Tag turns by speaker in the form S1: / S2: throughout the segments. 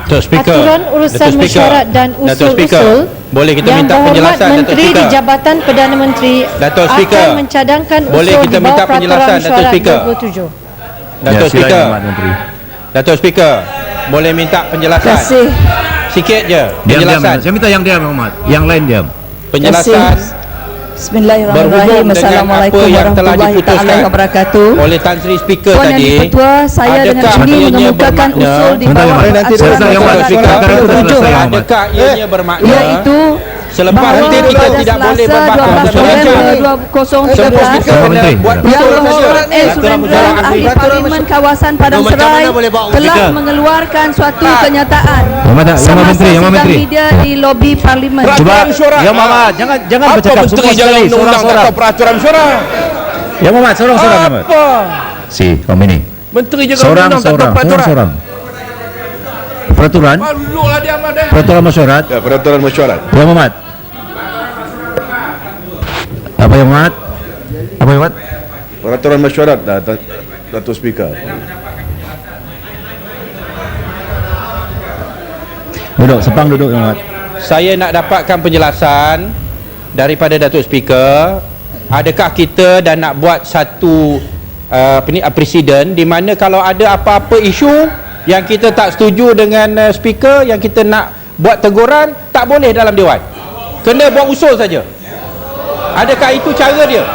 S1: Aturan urusan mesyuarat dan usul-usul
S2: boleh kita
S1: yang
S2: minta
S1: berhormat
S2: penjelasan
S1: Menteri di Jabatan Perdana Menteri akan mencadangkan
S2: boleh
S1: usul
S2: kita
S1: di bawah
S2: minta
S1: Peraturan
S2: penjelasan, Datuk
S1: Mesyuarat
S2: Speaker.
S1: 27.
S2: Datuk Speaker,
S3: Menteri.
S2: Datuk Speaker, boleh minta penjelasan
S1: Terima kasih.
S2: sikit je
S3: Diam.
S2: penjelasan.
S3: Saya minta yang diam, Muhammad. Yang lain diam.
S2: Penjelasan
S1: Bismillahirrahmanirrahim. Assalamualaikum warahmatullahi taala wabarakatuh.
S2: oleh Tan Sri Speaker
S1: Puan Yang
S2: tadi.
S1: di-Pertua, saya dengan
S2: Adakah
S1: ini
S2: ianya
S1: mengemukakan
S2: bermakna-
S1: usul di
S3: Sebentar,
S1: bawah
S3: Muhammad.
S1: Aturan
S3: Selesai, Muhammad.
S1: Mesyuarat
S3: Sekarang itu
S1: 27.
S3: selesai, Muhammad.
S2: Adakah ianya bermakna
S1: Iaitu
S2: selepas
S1: bahawa
S2: nanti kita
S1: pada
S2: tidak boleh
S1: Selasa
S2: berbahas
S1: 12
S2: dan
S1: November
S2: bincang?
S1: 2013
S2: Semua speaker
S3: Semua
S2: kena
S3: menteri.
S2: buat
S1: Yang
S2: usul
S1: Berhormat
S2: mesyuarat.
S1: Surendran Ahli Parlimen Kawasan Padang Serai telah mengeluarkan suatu kenyataan
S3: Yang menteri, yang
S1: sidang
S3: menteri.
S1: media di lobi Parlimen.
S3: Coba,
S2: mesyuarat.
S3: ya Muhammad, jangan
S2: Apa
S3: bercakap
S2: menteri
S3: semua
S2: jangan
S3: sekali,
S2: undang-undang tak
S3: seorang-seorang.
S2: tahu peraturan mesyuarat?
S3: Ya Muhammad, seorang-seorang Muhammad.
S2: Apa?
S3: Si, kamu ini.
S2: Menteri jangan undang-undang tak tahu
S3: Seorang-seorang,
S2: peraturan.
S3: seorang-seorang. Peraturan,
S2: Duduklah dia Ahmad.
S3: peraturan mesyuarat.
S4: Ya, peraturan mesyuarat.
S3: Ya Muhammad. Apa yang Muhammad? Apa yang Muhammad?
S4: Peraturan mesyuarat, Datuk Speaker.
S3: Duduk, sepang duduk ya Muhammad.
S2: Saya nak dapatkan penjelasan daripada Datuk Speaker. Adakah kita dah nak buat satu presiden di mana kalau ada apa-apa isu yang kita tak setuju dengan speaker, yang kita nak buat teguran, tak boleh dalam dewan, kena buat usul saja. Adakah itu cara dia?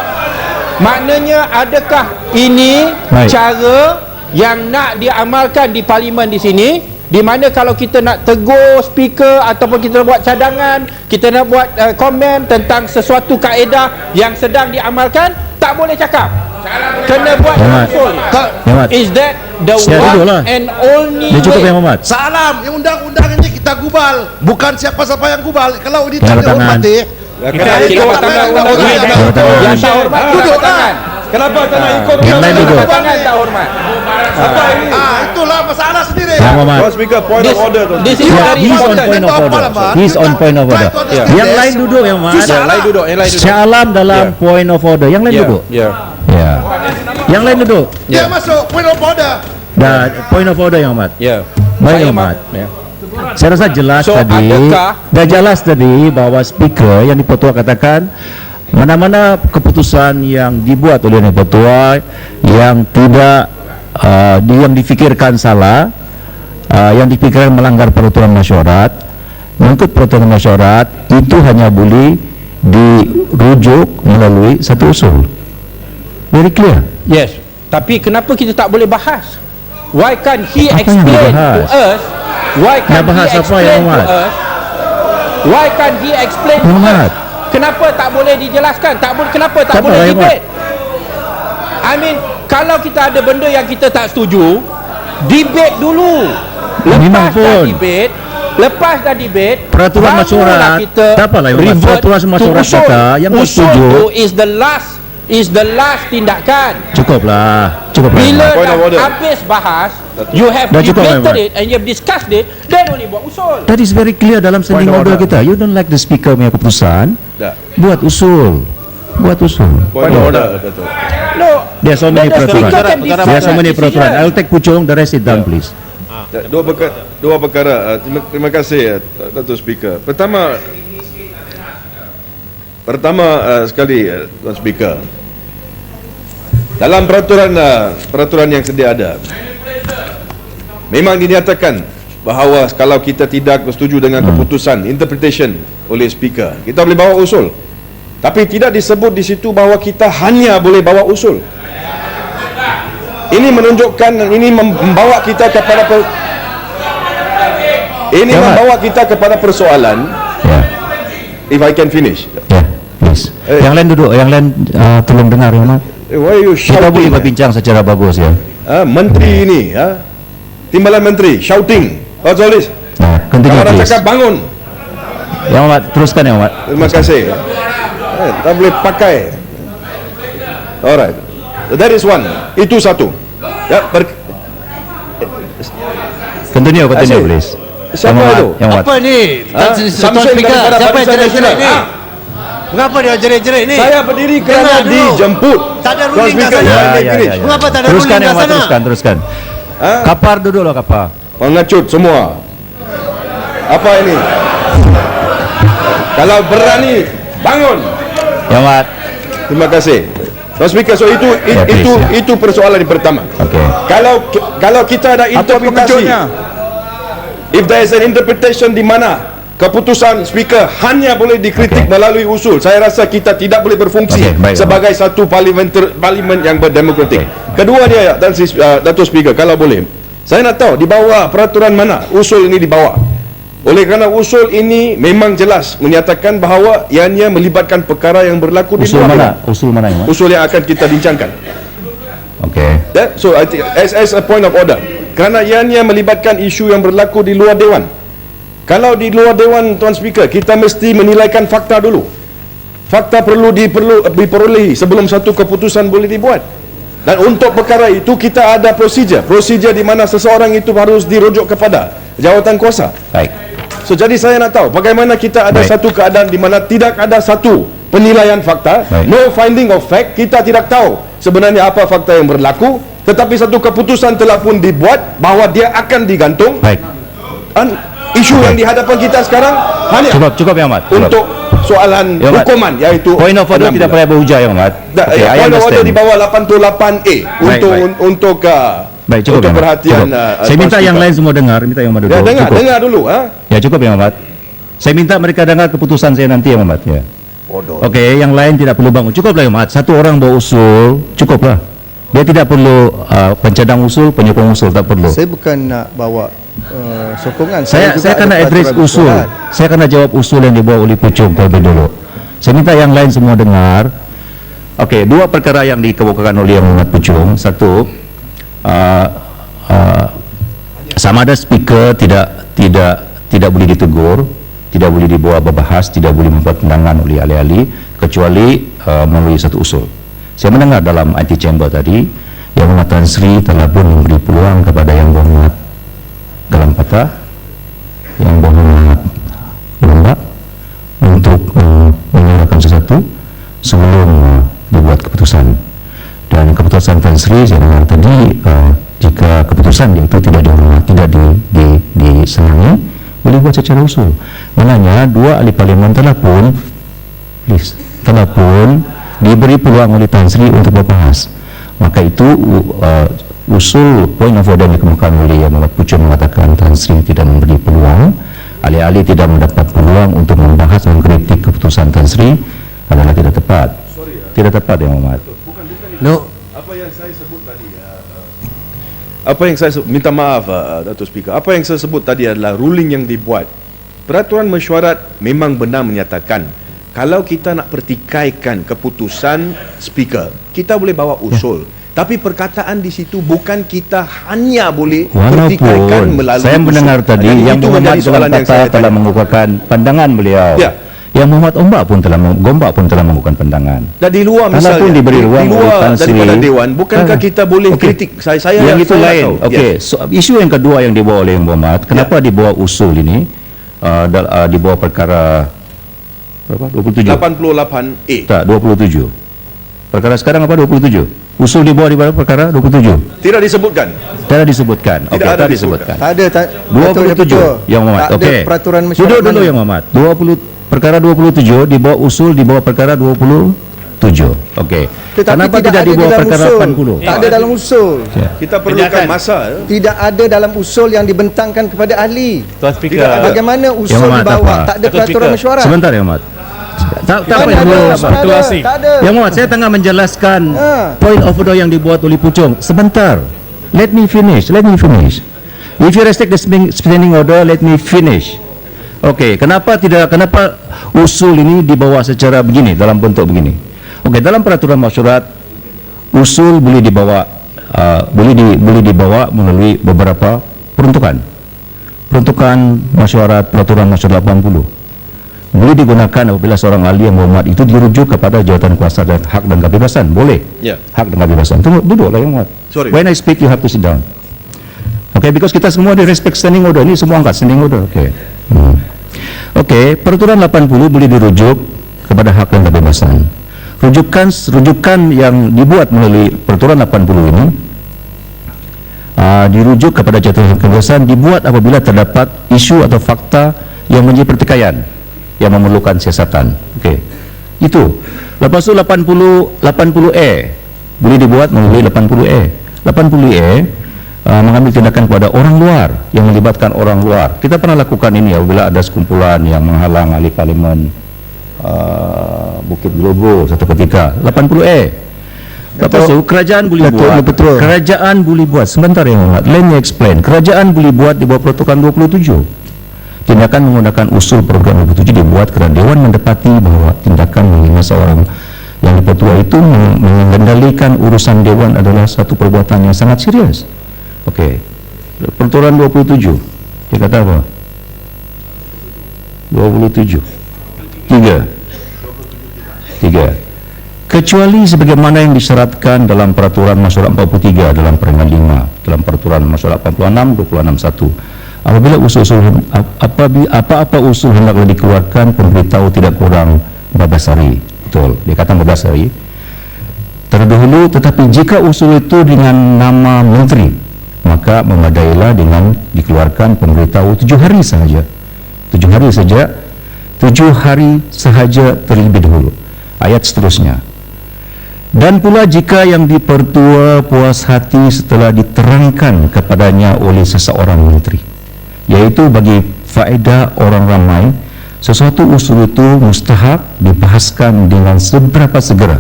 S2: Maknanya adakah ini
S3: Baik.
S2: cara yang nak diamalkan di parlimen di sini, di mana kalau kita nak tegur speaker ataupun kita nak buat cadangan, kita nak buat komen tentang sesuatu kaedah yang sedang diamalkan, tak boleh cakap, kena buat
S3: Muhammad.
S2: usul.
S3: Muhammad.
S2: Is that the
S3: Ya, duduklah.
S2: one and only
S3: Dia cukup ya
S2: way?
S3: Muhammad.
S5: Salam, yang undang-undang ini kita gubal, bukan siapa-siapa yang gubal. Kalau ini
S3: Tanda
S5: tak
S3: tangan.
S5: dihormati,
S2: Sila tangan undang-undang
S3: Tanda tangan.
S2: yang tak hormat,
S5: Duduk
S2: tangan.
S4: Kenapa tak nak ikut?
S3: Yang lain duduk.
S2: Tangan tak hormat.
S5: itulah masalah sendiri.
S3: Ya Muhammad.
S4: Tuan Speaker, point of order. Tuan
S2: This is
S4: Speaker.
S2: very
S3: He's on
S2: important.
S3: point of order. He's on point of order. Yang lain duduk ya Muhammad.
S2: Yang lain duduk, yang lain duduk.
S3: Syah Alam dalam
S4: Ya.
S3: point of order. Yang lain
S2: Ya,
S3: duduk.
S2: ya.
S3: Ya. Yang lain duduk.
S5: Dia masuk point of order.
S3: Dah point of order yang Muhammad.
S2: Ya.
S3: Baik
S2: Saya
S3: Muhammad.
S2: ya.
S3: Saya rasa jelas
S2: So,
S3: tadi.
S2: adakah-
S3: Dah jelas tadi bahawa speaker yang di-Pertua katakan mana-mana keputusan yang dibuat oleh di-Pertua yang tidak yang difikirkan salah, yang difikirkan melanggar peraturan mesyuarat, mengikut peraturan mesyuarat, itu hanya boleh dirujuk melalui satu usul. Very clear.
S2: Yes. Tapi kenapa kita tak boleh bahas? Why can't he
S3: Apa yang
S2: explain
S3: dibahas?
S2: to us? Why
S3: Nak
S2: can't
S3: bahas
S2: he
S3: apa,
S2: explain
S3: Yang
S2: to
S3: Muhammad?
S2: us? Why can't he explain to
S3: Muhammad.
S2: us? Kenapa tak boleh dijelaskan? Tak boleh, kenapa tak
S3: Tak
S2: boleh
S3: apa, Yang
S2: debate? I mean, kalau kita ada benda yang kita tak setuju, debate dulu.
S3: Memang
S2: Lepas dah
S3: pun.
S2: debate, lepas dah debate,
S3: Peraturan
S2: barulah
S3: mesyuarat,
S2: kita
S3: tak apalah, Yang Muhammad.
S2: revert
S3: Peraturan
S2: to
S3: mesyuarat
S2: usul.
S3: kata yang tak
S2: Usul
S3: setuju.
S2: tu is the last tindakan.
S3: Cukuplah. Cukuplah.
S2: Bila
S4: Point of
S2: dah
S4: order.
S2: habis bahas, you have
S3: Dah cukup,
S2: debated
S3: Muhammad.
S2: it and you have discussed it, then boleh buat usul.
S3: That is very clear dalam standing
S4: Point of
S3: order
S4: order.
S3: kita. You don't like the speaker punya keputusan,
S4: Tak.
S3: buat usul. Buat usul.
S4: Point of order, Datuk.
S2: No,
S3: There are so many
S2: the
S3: peraturan.
S2: speaker can
S3: There are so many
S2: decide
S3: peraturan.
S2: decision.
S3: I'll take Puchong, the rest sit down please.
S4: Dua perkara. Terima kasih, Datuk Speaker. Pertama sekali, Tuan Speaker, dalam peraturan yang sedia ada, memang dinyatakan bahawa kalau kita tidak bersetuju dengan keputusan interpretation oleh Speaker, kita boleh bawa usul. Tapi tidak disebut di situ bahawa kita hanya boleh bawa usul. Ini menunjukkan, ini membawa kita kepada membawa kita kepada persoalan.
S3: Yeah.
S4: If I can finish.
S3: Yeah, please. Yang lain duduk, yang lain tolong dengar ya, Mak.
S4: Why are you
S3: Kita
S4: shouting?
S3: boleh berbincang secara bagus ya.
S4: Menteri ini, timbalan menteri shouting. What's all this?
S3: Nah, continue
S4: Kalau orang
S3: please.
S4: cakap bangun.
S3: Yang Mak, teruskan ya, Mak.
S4: Terima kasih. Tak boleh pakai. Alright. That is one. Itu satu. Ya,
S3: Continue
S4: Asyik.
S3: please.
S4: Siapa
S3: Yang Mak,
S4: itu?
S3: Yang Mak.
S5: Apa ni?
S4: Samsul daripada
S5: Siapa yang
S4: Barisan
S5: jerit-jerit ni?
S4: Nasional.
S5: Mengapa dia jerit-jerit ni?
S4: Saya berdiri kerana
S5: Dengar dulu.
S4: dijemput.
S5: Tak ada
S4: Tuan
S5: ruling kat
S4: Speaker,
S5: sana.
S4: jangan
S3: Ya,
S4: encourage.
S5: Mengapa tak ada
S3: Teruskan
S5: ruling
S3: yang
S5: kat
S3: Mak,
S5: sana?
S3: teruskan. Kapar duduklah kapar.
S4: Pengecut semua. Apa ini? Kalau berani, bangun.
S3: Yang Muhammad.
S4: Terima kasih. Tuan Speaker, so itu persoalan yang pertama.
S3: Okey.
S4: Kalau kita ada interpretasi, if there is an interpretation di mana keputusan Speaker hanya boleh dikritik melalui usul, saya rasa kita tidak boleh berfungsi sebagai satu parlimen yang berdemokratik. Kedua dia, Datuk Speaker, kalau boleh, saya nak tahu di bawah peraturan mana usul ini dibawa. Oleh kerana usul ini memang jelas menyatakan bahawa ianya melibatkan perkara yang berlaku di luar dewan.
S3: Usul mana yang
S4: Usul yang akan kita bincangkan.
S3: Okey.
S4: So I think, as a point of order, kerana ianya melibatkan isu yang berlaku di luar dewan. Kalau di luar dewan, Tuan Speaker, kita mesti menilaikan fakta dulu. Fakta perlu diperolehi sebelum satu keputusan boleh dibuat. Dan untuk perkara itu kita ada prosedur di mana seseorang itu harus dirujuk kepada jawatan kuasa.
S3: Baik.
S4: So jadi saya nak tahu bagaimana kita ada satu keadaan di mana tidak ada satu penilaian fakta, no finding of fact, kita tidak tahu sebenarnya apa fakta yang berlaku, tetapi satu keputusan telah pun dibuat bahawa dia akan digantung.
S3: Baik.
S4: Dan isu yang di hadapan kita sekarang hanya
S3: Cukup Yang Muhammad.
S4: untuk soalan hukuman, iaitu
S3: point of order tidak payah berhujah Yang Muhammad. Okay, I
S4: point of order
S3: understand.
S4: di bawah 88A untuk
S3: Baik, cukup
S4: untuk
S3: Yang Muhammad.
S4: perhatian.
S3: Cukup. Saya minta yang lain semua dengar, minta Yang Muhammad dulu.
S4: Dengar dulu.
S3: Ya cukup Yang Muhammad. Saya minta mereka dengar keputusan saya nanti Yang Muhammad. Ya. Okey, yang lain tidak perlu bangun. Cukuplah Yang Muhammad. Satu orang bawa usul, cukuplah. Dia tidak perlu pencadang usul, penyokong usul, tak perlu.
S6: Saya bukan nak bawa sokongan.
S3: Saya
S6: juga
S3: akan
S6: ada
S3: address
S6: peraturan
S3: usul.
S6: bersurat.
S3: Saya akan jawab usul yang dibawa oleh Pucung terlebih dulu. Saya minta yang lain semua dengar. Okey, dua perkara yang dikemukakan oleh Yang Muhammad Pucung. Satu, sama ada speaker tidak boleh ditegur, tidak boleh dibawa berbahas, tidak boleh membuat pandangan oleh ahli-ahli kecuali melalui satu usul. Saya mendengar dalam anti chamber tadi Yang Muhammad Tan Sri telah pun memberi peluang kepada Yang Muhammad dalam patah, Yang Muhammad lembab untuk menyuarakan sesuatu sebelum dibuat keputusan. Dan keputusan Tan Sri saya dengar tadi, jika keputusan itu tidak dihormati, tidak disenangi, boleh buat secara usul. Maknanya dua ahli parlimen telah pun diberi peluang oleh Tan Sri untuk berbahas. Maka itu usul point of order yang dikemukakan oleh Yang Muhammad Pucung mengatakan Tan Sri tidak memberi peluang, ahli-ahli tidak mendapat peluang untuk membahas dan mengkritik keputusan Tan Sri adalah tidak tepat. Tidak tepat Yang Muhammad.
S6: No.
S4: Apa yang saya sebut tadi, minta maaf Datuk Speaker, apa yang saya sebut tadi adalah ruling yang dibuat. Peraturan mesyuarat memang benar menyatakan kalau kita nak pertikaikan keputusan Speaker, kita boleh bawa usul. Tapi perkataan di situ bukan kita hanya boleh pertikaikan melalui
S3: saya mendengar
S4: usul.
S3: tadi Yang Muhammad dalam kata telah mengukuhkan pandangan beliau.
S4: Ya.
S3: Yang Muhammad Gombak pun telah mengukuhkan pandangan.
S4: Dan di luar misalnya,
S3: pun diberi ruang
S4: di luar
S3: oleh Tan Sri,
S4: daripada Dewan, bukankah kita boleh kritik? Saya
S3: yang itu
S4: saya
S3: lain.
S4: tahu.
S3: Okey, so, isu yang kedua yang dibawa oleh Yang Muhammad, kenapa dibawa usul ini? Dibawa perkara berapa? 27.
S4: 88A.
S3: Tak, 27. Perkara sekarang apa 27? Usul dibawa di bawah perkara 27.
S4: Tidak disebutkan.
S3: Tidak disebutkan. Okey,
S4: Tidak ada
S3: tak disebutkan.
S6: Tak ada
S3: 27 Yang Muhammad.
S6: Tak ada
S3: Okey.
S6: peraturan mesyuarat
S3: Duduk dulu
S6: mana.
S3: Yang Muhammad. Perkara 27 dibawa usul di bawah perkara 27. Okey.
S6: Tetapi
S3: Kenapa tidak
S6: ada
S3: dibawa
S6: dalam
S3: perkara
S6: usul.
S3: 80?
S6: Tak ada dalam usul.
S4: Kita perlukan masa.
S6: Tidak ada dalam usul yang dibentangkan kepada ahli.
S2: Tuan Speaker,
S6: Bagaimana usul
S3: Muhammad
S6: dibawa?
S3: apa?
S6: Tak ada
S2: Datuk
S6: peraturan
S2: Speaker.
S6: mesyuarat.
S3: Sebentar Yang Muhammad. Tak
S6: Mana
S3: apa yang
S6: ada?
S3: dulu.
S6: Tak ada.
S3: Yang Muhammad, saya tengah menjelaskan point of order yang dibuat oleh Pucung. Sebentar. Let me finish. If you respect the standing order, let me finish. Okey, kenapa usul ini dibawa secara begini, dalam bentuk begini? Okey, dalam peraturan mesyuarat usul boleh dibawa boleh dibawa melalui beberapa peruntukan. Peruntukan mesyuarat peraturan mesyuarat 80 boleh digunakan apabila seorang ahli yang berhormat itu dirujuk kepada jawatan kuasa dan hak dan kebebasan. Boleh.
S4: Ya.
S3: Hak dan kebebasan. Duduklah Yang Muhammad.
S4: Sorry.
S3: When I speak you have to sit down. Okay, because kita semua di respect standing order. Ini semua angkat standing order. Okay. Okay, peraturan 80 boleh dirujuk kepada hak dan kebebasan. Rujukan yang dibuat melalui peraturan 80 ini dirujuk kepada jatuh kebiasaan dibuat apabila terdapat isu atau fakta yang menjadi pertikaian yang memerlukan siasatan. Okey. Itu. Lepas tu 80A boleh dibuat melalui 80A. 80A mengambil tindakan kepada orang luar yang melibatkan orang luar. Kita pernah lakukan ini apabila ada sekumpulan yang menghalang ahli parlimen Bukit Gelobo satu ketika. 80A. Lepas tu kerajaan boleh buat. Kerajaan boleh buat. Sebentar yang hormat. Let me explain. Kerajaan boleh buat di bawah Protokol 27. Tindakan menggunakan usul program 27 dibuat kerana Dewan mendapati bahawa tindakan menghina seorang yang dipertua itu mengendalikan urusan Dewan adalah satu perbuatan yang sangat serius. Okey. Peraturan 27. Dia kata apa? 27. 3. Kecuali sebagaimana yang disyaratkan dalam Peraturan Masyarakat 43 dalam Peringkat 5 dalam Peraturan Masyarakat 86 26.1. Apabila apa-apa usul hendaklah dikeluarkan, pemberitahu tidak kurang 14 hari. Betul, dia kata 14 hari terdahulu, tetapi jika usul itu dengan nama menteri, maka memadailah dengan dikeluarkan pemberitahu 7 hari sahaja. 7 hari sahaja terlebih dahulu. Ayat seterusnya. Dan pula jika yang dipertua puas hati setelah diterangkan kepadanya oleh seseorang menteri, yaitu bagi faedah orang ramai, sesuatu usul itu mustahak dibahaskan dengan seberapa segera,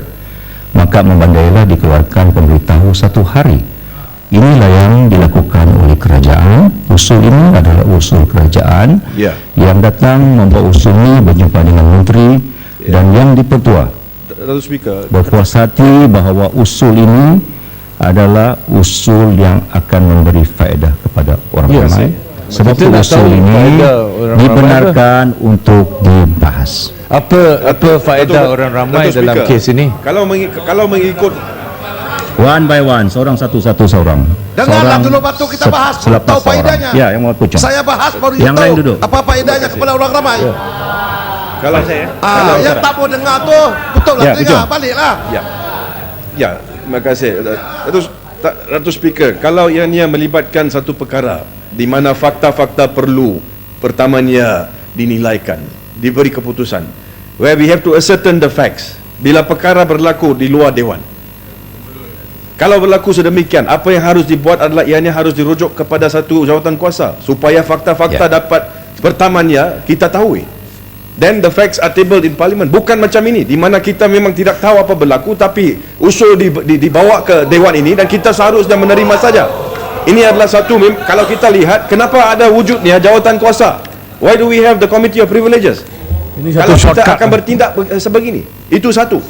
S3: maka membandailah dikeluarkan pemberitahu 1 hari. Inilah yang dilakukan oleh kerajaan. Usul ini adalah usul kerajaan yang datang membawa usul ini berjumpa dengan menteri dan yang dipertua berpuas hati bahawa usul ini adalah usul yang akan memberi faedah kepada orang ramai. Sebab itu usul ini dibenarkan untuk dibahas.
S7: Apa faedah orang ramai dalam kes ini?
S4: Kalau mengikut
S3: one by one, seorang seorang.
S5: Dengarlah dulu batu kita bahas, tahu faedahnya.
S3: Ya, yang mau pucang.
S5: Saya bahas baru
S3: yang lain duduk.
S5: Apa faedahnya kepada orang ramai.
S4: Kalau
S5: yang tak mau dengar tu betul lah, dengar baliklah.
S4: Ya, terima kasih. Ratu Speaker, kalau ianya melibatkan satu perkara di mana fakta-fakta perlu pertamanya dinilaikan, diberi keputusan, where we have to ascertain the facts, bila perkara berlaku di luar Dewan. Kalau berlaku sedemikian, apa yang harus dibuat adalah ianya harus dirujuk kepada satu jawatan kuasa supaya fakta-fakta dapat pertamanya kita tahu. Then the facts are tabled in Parliament. Bukan macam ini, di mana kita memang tidak tahu apa berlaku, tapi usul dibawa ke Dewan ini dan kita seharusnya menerima saja. Ini adalah satu, kalau kita lihat kenapa ada wujudnya jawatan kuasa. Why do we have the Committee of Privileges? Kalau kita akan bertindak sebegini. Itu satu.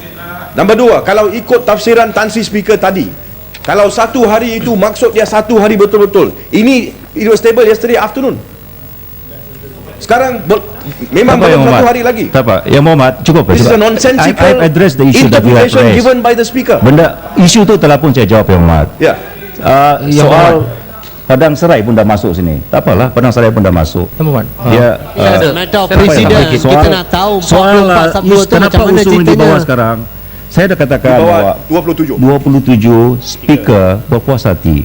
S4: Nombor 2, kalau ikut tafsiran Tan Sri Speaker tadi, kalau 1 hari itu maksud dia 1 hari betul-betul. Ini it was stable yesterday afternoon. Sekarang memang belum 1 hari lagi.
S3: Tak apa. Yang Muhammad, cukup.
S4: This is a nonsensical interpretation given by the Speaker.
S3: Benda isu itu telah pun saya jawab, Yang Muhammad.
S4: Ya.
S3: Soal Padang Serai pun dah masuk sini. Tak apalah, Padang Serai pun dah masuk. Dia
S8: Presiden kita nak tahu
S3: soal kenapa usul di bawah sekarang. Saya dah katakan bahawa 27 speaker berpuas hati.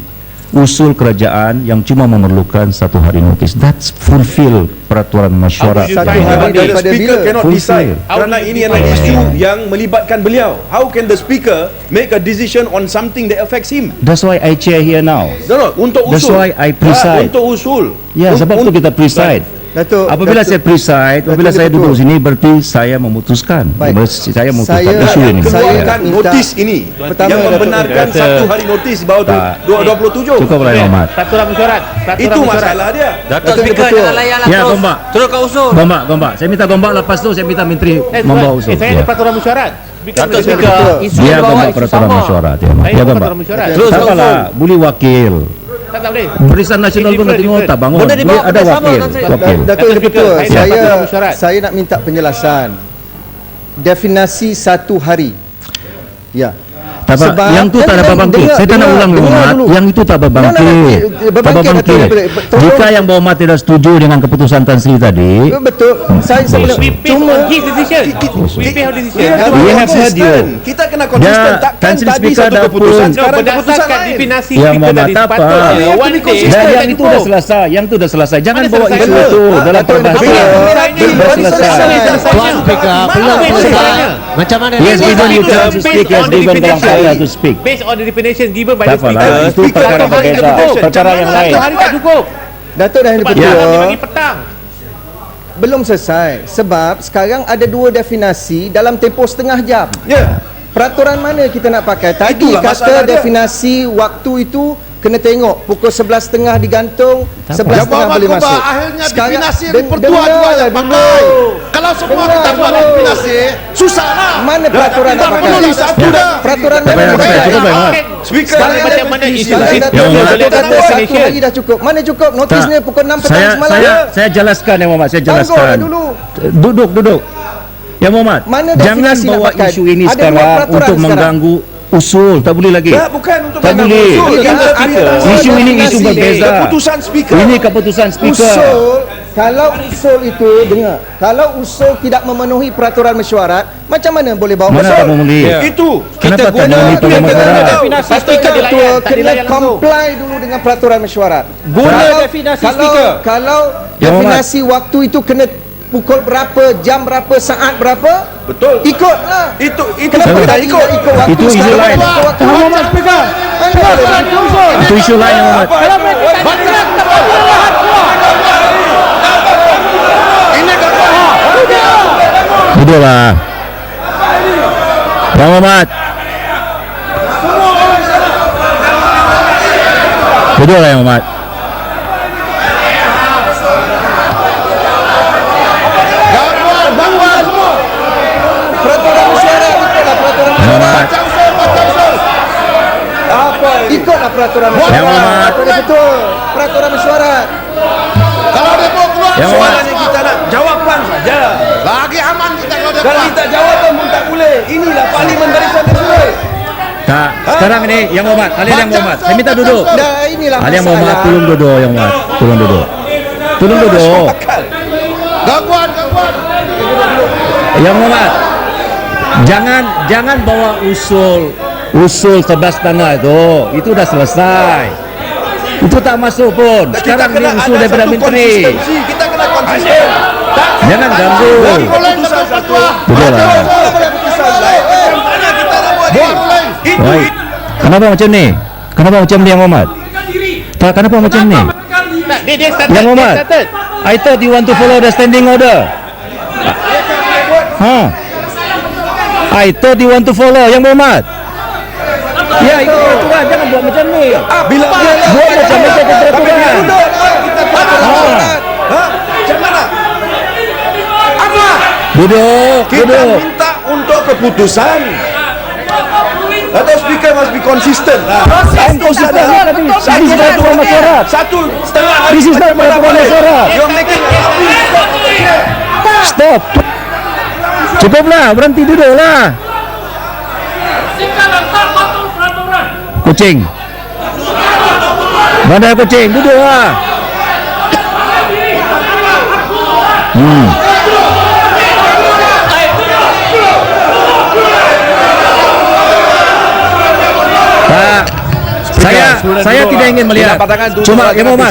S3: Usul kerajaan yang cuma memerlukan 1 hari notis, that's fulfill peraturan mesyuarat.
S4: The speaker cannot decide kerana ini adalah isu yang melibatkan beliau. How can the speaker make a decision on something that affects him?
S3: That's why I chair here now.
S4: No, untuk usul.
S3: That's why I preside.
S4: Untuk usul.
S3: Ya, sebab itu kita preside. Apabila saya preside, apabila saya duduk sini, berarti saya memutuskan. Saya memutuskan isu ini.
S4: Keluarkan notis ini yang membenarkan 1 hari notis bawah 27.
S3: Cukuplah, Muhammad.
S7: Peraturan mesyuarat.
S4: Itu masalah dia.
S8: Datuk Speaker jangan layanlah
S3: Ya,
S8: terus.
S3: Gombak.
S8: Terus kau usul.
S3: Gombak. Saya minta Gombak, lepas tu saya minta menteri membawa usul.
S7: Saya ada peraturan mesyuarat.
S8: Datuk Speaker, isu
S3: Dia
S8: yang bawa
S3: Gombak
S8: isu
S3: peraturan
S8: sama.
S3: mesyuarat. Ya,
S7: Saya
S3: Gombak.
S7: peraturan mesyuarat.
S8: Terus kau usul.
S3: Tak boleh wakil.
S7: Tak boleh.
S3: Barisan Nasional pun nak tengok tak bangun.
S8: Boleh dibawa
S3: Ada
S8: bersama,
S3: wakil.
S8: kan, saya?
S3: Wakil.
S6: Datuk Yang Betul,
S7: saya peraturan mesyuarat.
S6: saya nak minta penjelasan definisi 1 hari. Ya.
S3: Tak apa,
S6: Sebab
S3: yang tu tak ada berbangkit. Saya tak nak ulang Muhammad. Yang itu tak berbangkit. Tak berbangkit. Jika yang Muhammad tidak setuju dengan keputusan Tan Sri tadi,
S6: betul. Saya cuma
S7: his decision. We pay our decision.
S3: we have heard you.
S5: Kita kena konsisten.
S3: Ya,
S5: Takkan
S3: Tan Sri
S5: tadi
S3: Speaker
S5: satu
S3: dah
S5: keputusan
S3: pun.
S5: sekarang keputusan
S7: Berdasarkan
S5: lain.
S7: definasi
S3: Yang
S7: speaker
S3: Muhammad
S7: tadi
S3: tak apa.
S7: sepatutnya one day
S3: Dan
S7: kita
S3: yang itu dah selesai. Yang itu dah selesai. Jangan
S7: Mana
S3: bawa
S7: selesai?
S3: isu itu dalam perbahasan. Dah selesai.
S8: Tuan Speaker, belum selesai. Macam mana
S3: Yes,
S8: dia
S3: even you
S8: selesai?
S3: can speak as given dalam saya to speak.
S7: Based on the definition given by
S3: Tak
S7: the
S3: apalah,
S7: speaker.
S3: itu perkara berbeza. Perkara yang lain.
S7: Satu hari tak cukup.
S6: Datuk dan
S7: Sebab
S6: Yang
S7: dia
S6: Dipertua
S7: bagi petang.
S6: belum selesai sebab sekarang ada dua definasi dalam tempoh setengah jam.
S5: Ya.
S6: Peraturan mana kita nak pakai? Tadi
S5: Itulah masalah
S6: kata
S5: dia.
S6: definasi waktu itu kena tengok pukul 11.30 digantung, 11.30 boleh
S5: Kubah,
S6: masuk.
S5: akhirnya
S6: Sekarang
S5: definasi yang dipertua juga
S6: dengarlah
S5: yang pakai.
S6: dulu.
S5: Kalau semua
S6: Dengar
S5: kita buat
S6: dulu.
S5: definasi, susah lah.
S6: Mana peraturan nak pakai?
S5: Boleh satu dah.
S6: Peraturan
S3: Tak
S6: mana
S3: payah,
S6: nak
S3: tak payah.
S6: pakai?
S3: Cukup Muhammad.
S5: Speaker
S7: Sekarang
S5: lain
S7: macam mana
S5: definisi
S7: isu
S5: lain.
S7: lain?
S6: Datuk
S3: Yang Muhammad.
S6: Datuk kata satu
S7: Definition.
S6: lagi dah cukup. Mana cukup? Notisnya pukul 6 petang semalam.
S3: Saya jelaskan yang Muhammad, saya
S6: Tangguhlah
S3: jelaskan.
S6: dulu.
S3: Duduk. Yang Muhammad,
S6: Mana
S3: jangan
S6: definisi nak
S3: bawa
S6: pakai?
S3: isu ini
S6: Ada dua
S3: sekarang
S6: peraturan
S3: untuk
S6: sekarang.
S3: mengganggu usul. Tak boleh lagi.
S5: Tak, bukan untuk
S3: Tak
S5: mengganggu
S3: boleh.
S5: usul.
S6: Ini
S5: Kita
S6: ada-
S3: Isu ini isu
S6: definisi.
S3: berbeza.
S5: Keputusan speaker.
S3: Ini keputusan speaker.
S6: Usul, kalau usul itu dengar, kalau usul tidak memenuhi peraturan mesyuarat, macam mana boleh bawa
S3: Mana
S6: usul?
S3: tak memenuhi?
S5: Itu.
S3: Kenapa tak
S2: guna
S3: memenuhi peraturan masyarakat?
S2: definasi
S6: Pasal
S2: speaker
S6: itu
S7: dilayan, tak
S6: kena
S7: dilayan langsung.
S6: comply dulu dengan peraturan mesyuarat.
S2: Guna definasi speaker.
S6: Kalau
S3: Yang
S6: definasi waktu itu kena pukul berapa, jam berapa, saat berapa,
S5: Betul.
S6: ikutlah.
S5: Itu
S6: Kenapa
S5: kita
S6: tadi tak ikut waktu?
S3: Itu isu
S6: sekarang
S3: lain.
S6: nak ikut waktu? Mana boleh begitu?
S3: Itu isu lain yang Muhammad. Duduklah. Yang Muhammad. Duduklah yang Muhammad.
S6: Peraturan mesyuarat, ikutlah peraturan
S3: Yang
S6: mesyuarat.
S3: Muhammad.
S6: Ikutlah peraturan
S3: Yang
S6: mesyuarat.
S3: Muhammad.
S6: Itu dia betul. Peraturan mesyuarat.
S5: Kalau dia mau keluar
S3: Yang
S5: soalannya kita nak jawapan saja. Lagi aman kita kalau dia
S6: Kalau
S5: keluar.
S6: tak jawapan pun tak boleh. Inilah parlimen dari sana suruh.
S3: Tak, sekarang ini yang Muhammad, kalian yang Muhammad. Saya minta duduk.
S6: Dah inilah
S3: Kalian yang Muhammad, tolong duduk yang Muhammad. Tolong duduk. Tolong duduk.
S5: Gangguan.
S3: Yang Muhammad, jangan bawa usul 11.30 itu dah selesai. Itu tak masuk pun. Sekarang ini usul daripada menteri.
S5: Kita kena konsisten.
S3: Jangan ganggu.
S5: Keputusan satu.
S3: Duduklah.
S5: Keputusan lain. Mana kita nak buat lain? Itu.
S3: Baik. Kenapa macam ni? Kenapa macam ni yang Muhammad? Tak, kenapa macam ni?
S7: Tak, dia started.
S3: Yang Muhammad,
S7: Dia started.
S3: I thought you want to follow the standing order. I thought you want to follow yang Muhammad. Ya, itu peraturan. Jangan buat macam ni.
S5: Bila
S3: Buat macam ni kita peraturan.
S5: macam mana? Apa?
S3: Duduk,
S5: Kita
S3: duduk.
S5: minta untuk keputusan. Atau speaker must be consistent.
S3: I'm consistent tadi. This is peraturan masyarakat.
S5: Satu setengah hari.
S3: This is not peraturan masyarakat.
S5: You're making
S3: Stop. Cukuplah, berhenti duduklah. Kucing. Mana kucing? Duduklah. Tak. Saya tidak ingin melihat. Cuma ya Muhammad.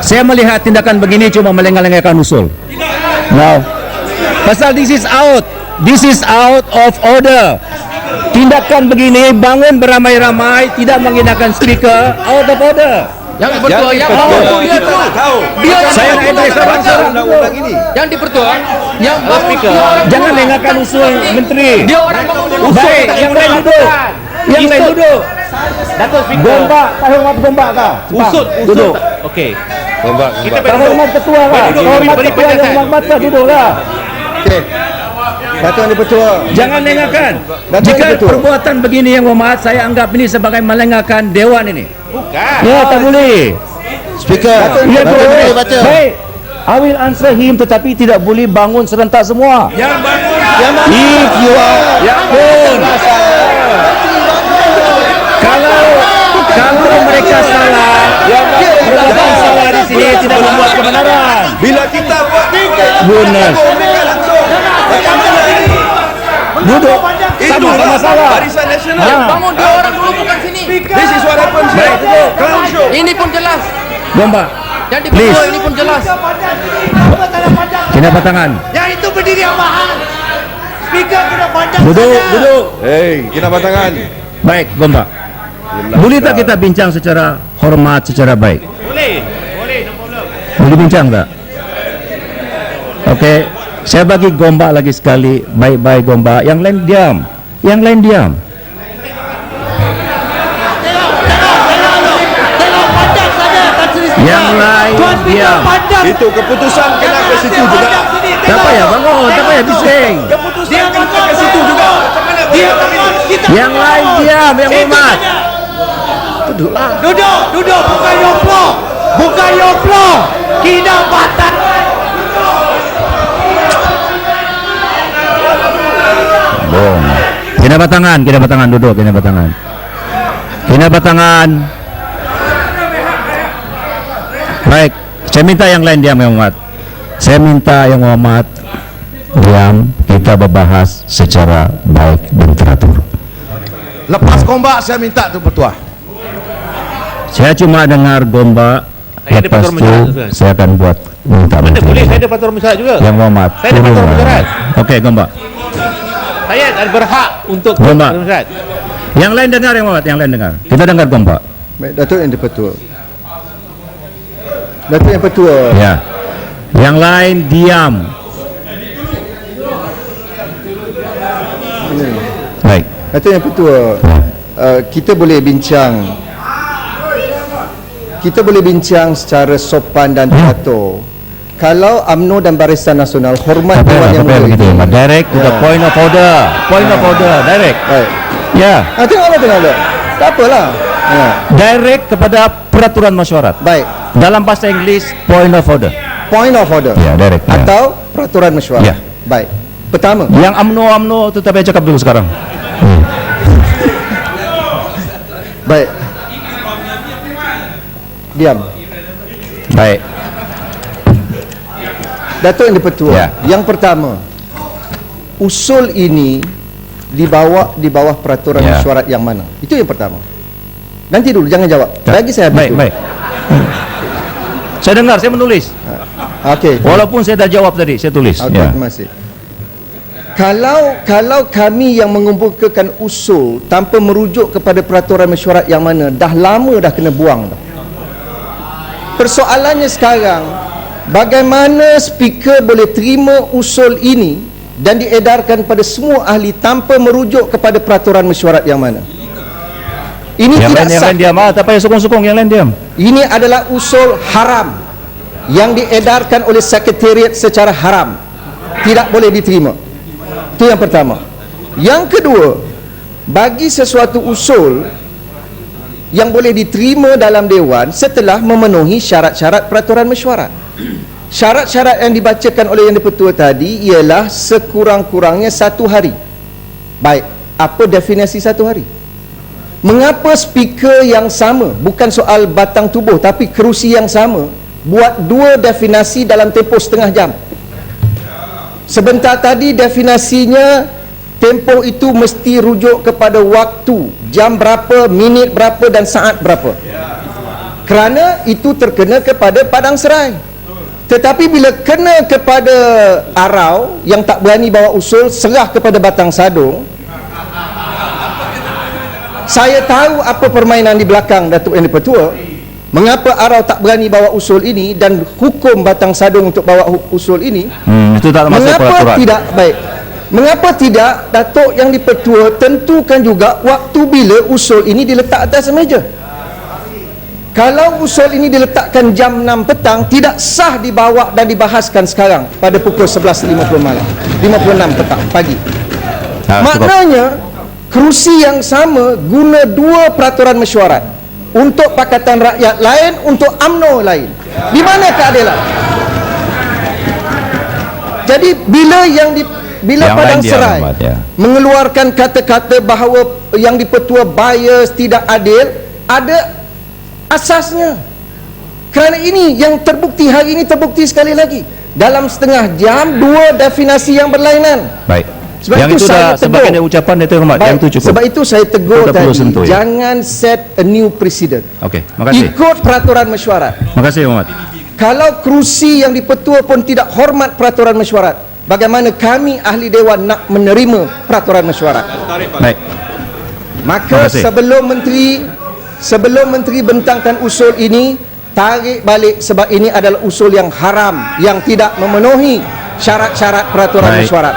S3: Saya melihat tindakan begini cuma melengah-lengahkan usul. No. Pasal this is out. This is out of order. Tindakan begini bangun beramai-ramai tidak menggunakan speaker out of order.
S8: Yang dipertua, yang
S5: tahu.
S3: Saya nak address orang-orang
S5: undang-undang ini.
S8: yang dipertua, yang speaker.
S3: Jangan lengahkan usul menteri.
S8: Dia orang bangun
S3: Baik, yang lain duduk. Yang lain duduk.
S7: Datuk Speaker.
S3: Gombak, tak hormat gombak kah?
S7: Usut.
S3: Duduk.
S7: Okey. Kita
S3: Tak hormat ketua kah? Tak hormat ketua yang hormat kah? Duduklah.
S6: Okey. Datuk Yang Dipertua.
S3: Jangan lengahkan.
S6: Datuk
S3: Jika
S6: Yang Dipertua.
S3: perbuatan begini yang hormat, saya anggap ini sebagai melengahkan dewan ini.
S7: Bukan.
S3: Ya, tak boleh.
S6: Speaker.
S3: Ya,
S6: Datuk
S3: boleh.
S6: boleh baca.
S3: Baik. I will answer him tetapi tidak boleh bangun serentak semua.
S7: Yang bangun.
S3: If you are ya pun. mereka salah, mereka salah di sini tidak membuat kebenaran.
S4: Bila kita buat
S3: Goodness. Duduk, sama masalah.
S4: Barisan Nasional.
S8: Bangun dua orang dulu, bukan sini.
S4: This is what happens here. Clown show.
S8: Ini pun jelas.
S3: Gomba,
S8: Yang di
S3: Please.
S8: Ketua ini pun jelas.
S3: kena tangan.
S5: Yang itu berdiri yang mahal. Speaker kena panjang
S3: Duduk,
S5: saja.
S3: duduk.
S4: Hey, kita batangan.
S3: Baik, Gomba. Boleh tak kita bincang secara hormat, secara baik? Boleh, no problem. Boleh bincang tak? Okey, saya bagi Gomba lagi sekali. Baik-baik Gomba. Yang lain diam. Yang lain diam. Yang lain diam.
S4: Itu keputusan kena ke situ juga.
S3: Tak payah bangun, tak payah bising.
S4: Keputusan kena ke situ juga. Macam mana boleh begini?
S3: Yang lain diam, yang hormat.
S5: Duduk, bukan your floor. Bukan your floor. Kinabatan.
S3: Bom. Kena batangan duduk, kena batangan. Baik, saya minta yang lain diam yang hormat. Saya minta yang hormat diam, kita berbahas secara baik dan teratur.
S5: Lepas Gombak saya minta tu Petua.
S3: Saya cuma dengar Gomba, lepas tu saya akan buat minta.
S7: Boleh, saya ada patron masyarakat juga.
S3: Yang hormat.
S7: Saya ada patron masyarakat.
S3: Okey, Gomba.
S7: Saya ada berhak untuk
S3: Gomba.
S7: patron masyarakat.
S3: Yang lain dengar yang hormat, yang lain dengar. Kita dengar Gomba.
S6: Baik, Datuk Yang di-Pertua. Datuk Yang Pertua.
S3: Ya. Yang lain diam. Baik.
S6: Datuk Yang Pertua, kita boleh bincang secara sopan dan teratur. Kalau UMNO dan Barisan Nasional hormat Dewan Yang Mulia
S3: begitu.
S6: ini.
S3: Direct to the point of order. Point of order, direct.
S6: Baik.
S3: Ya.
S6: Tengok. Tak apalah.
S3: Direct kepada peraturan mesyuarat.
S6: Baik.
S3: Dalam bahasa Inggeris, point of order.
S6: Point of order.
S3: Ya, direct. Ya.
S6: Atau peraturan mesyuarat.
S3: Ya.
S6: Baik. Pertama.
S3: Yang UMNO tu tak payah cakap dulu sekarang.
S6: Baik. Diam.
S3: Baik.
S6: Datuk Yang di-Pertua.
S3: Ya.
S6: Yang pertama, usul ini dibawa di bawah peraturan
S3: Ya.
S6: mesyuarat yang mana? Itu yang pertama. Nanti dulu, jangan jawab. Bagi saya habis
S3: Baik,
S6: dulu.
S3: baik. Saya dengar, saya menulis.
S6: Okey.
S3: Walaupun saya dah jawab tadi, saya tulis.
S6: Okey,
S3: Ya.
S6: terima kasih. Kalau kami yang mengumpulkan usul tanpa merujuk kepada peraturan mesyuarat yang mana, dah lama dah kena buang dah. Persoalannya sekarang, bagaimana speaker boleh terima usul ini dan diedarkan pada semua ahli tanpa merujuk kepada peraturan mesyuarat yang mana? Ini
S3: Yang
S6: tidak
S3: lain
S6: sah.
S3: diam. Tak payah sokong-sokong, yang lain diam.
S6: Ini adalah usul haram yang diedarkan oleh sekretariat secara haram. Tidak boleh diterima. Itu yang pertama. Yang kedua, bagi sesuatu usul yang boleh diterima dalam Dewan setelah memenuhi syarat-syarat peraturan mesyuarat. Syarat-syarat yang dibacakan oleh Yang di-Pertua tadi ialah sekurang-kurangnya 1 hari. Baik, apa definisi 1 hari? Mengapa speaker yang sama, bukan soal batang tubuh tapi kerusi yang sama, buat 2 definisi dalam tempoh setengah jam? Sebentar tadi definisinya tempoh itu mesti rujuk kepada waktu, jam berapa, minit berapa dan saat berapa. Kerana itu terkena kepada padang serai. Tetapi bila kena kepada arau yang tak berani bawa usul, serah kepada batang sadung. Saya tahu apa permainan di belakang Datuk Yang di-Pertua. Mengapa arau tak berani bawa usul ini dan hukum batang sadung untuk bawa usul ini?
S3: Itu tak masuk
S6: Mengapa
S3: peraturan.
S6: tidak? Baik. Mengapa tidak Datuk Yang di-Pertua tentukan juga waktu bila usul ini diletak atas meja? Kalau usul ini diletakkan jam 6 petang, tidak sah dibawa dan dibahaskan sekarang pada pukul 11.50 malam. 56 petang pagi. Maknanya kerusi yang sama guna 2 peraturan mesyuarat. Untuk Pakatan Rakyat lain, untuk UMNO lain. Di mana keadilan? Jadi bila
S3: Yang
S6: Padang
S3: lain dia
S6: Serai
S3: hormat, ya.
S6: mengeluarkan kata-kata bahawa Yang di-Pertua bias, tidak adil, ada asasnya. Kerana ini yang terbukti hari ini, terbukti sekali lagi dalam setengah jam dua definisi yang berlainan.
S3: Baik.
S6: Sebab
S3: yang itu dah sebagai ucapan itu Hormat. Yang itu cukup.
S6: Sebab itu saya tegur
S3: Kita perlu
S6: tadi,
S3: sentuh, ya.
S6: jangan set a new precedent.
S3: Okey, makasih.
S6: Ikut peraturan mesyuarat.
S3: Makasih Hormat.
S6: Kalau kerusi yang dipetua pun tidak hormat peraturan mesyuarat, bagaimana kami ahli dewan nak menerima peraturan mesyuarat?
S3: Baik.
S6: Maka
S3: Terima kasih.
S6: sebelum menteri bentangkan usul ini, tarik balik, sebab ini adalah usul yang haram, yang tidak memenuhi syarat-syarat peraturan
S3: Baik.
S6: mesyuarat.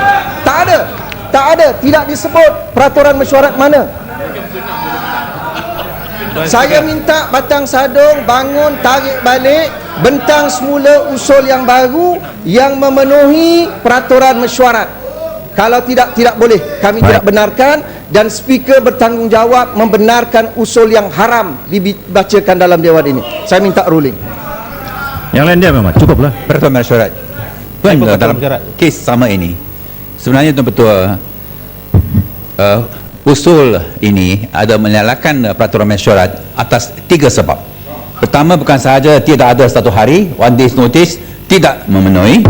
S6: Tak ada, tidak disebut peraturan mesyuarat mana. Saya minta Batang Sadong bangun, tarik balik, bentang semula usul yang baru yang memenuhi peraturan mesyuarat. Kalau tidak boleh, kami
S3: Baik.
S6: tidak benarkan, dan speaker bertanggungjawab membenarkan usul yang haram dibacakan dalam dewan ini. Saya minta ruling.
S3: Yang lain dia Hormat. Cukuplah.
S9: Peraturan mesyuarat dalam kes sama ini sebenarnya Tuan Ketua, usul ini ada menyalahkan peraturan mesyuarat atas 3 sebab. Pertama, bukan sahaja tidak ada 1 hari, 1 day's notice, tidak memenuhi.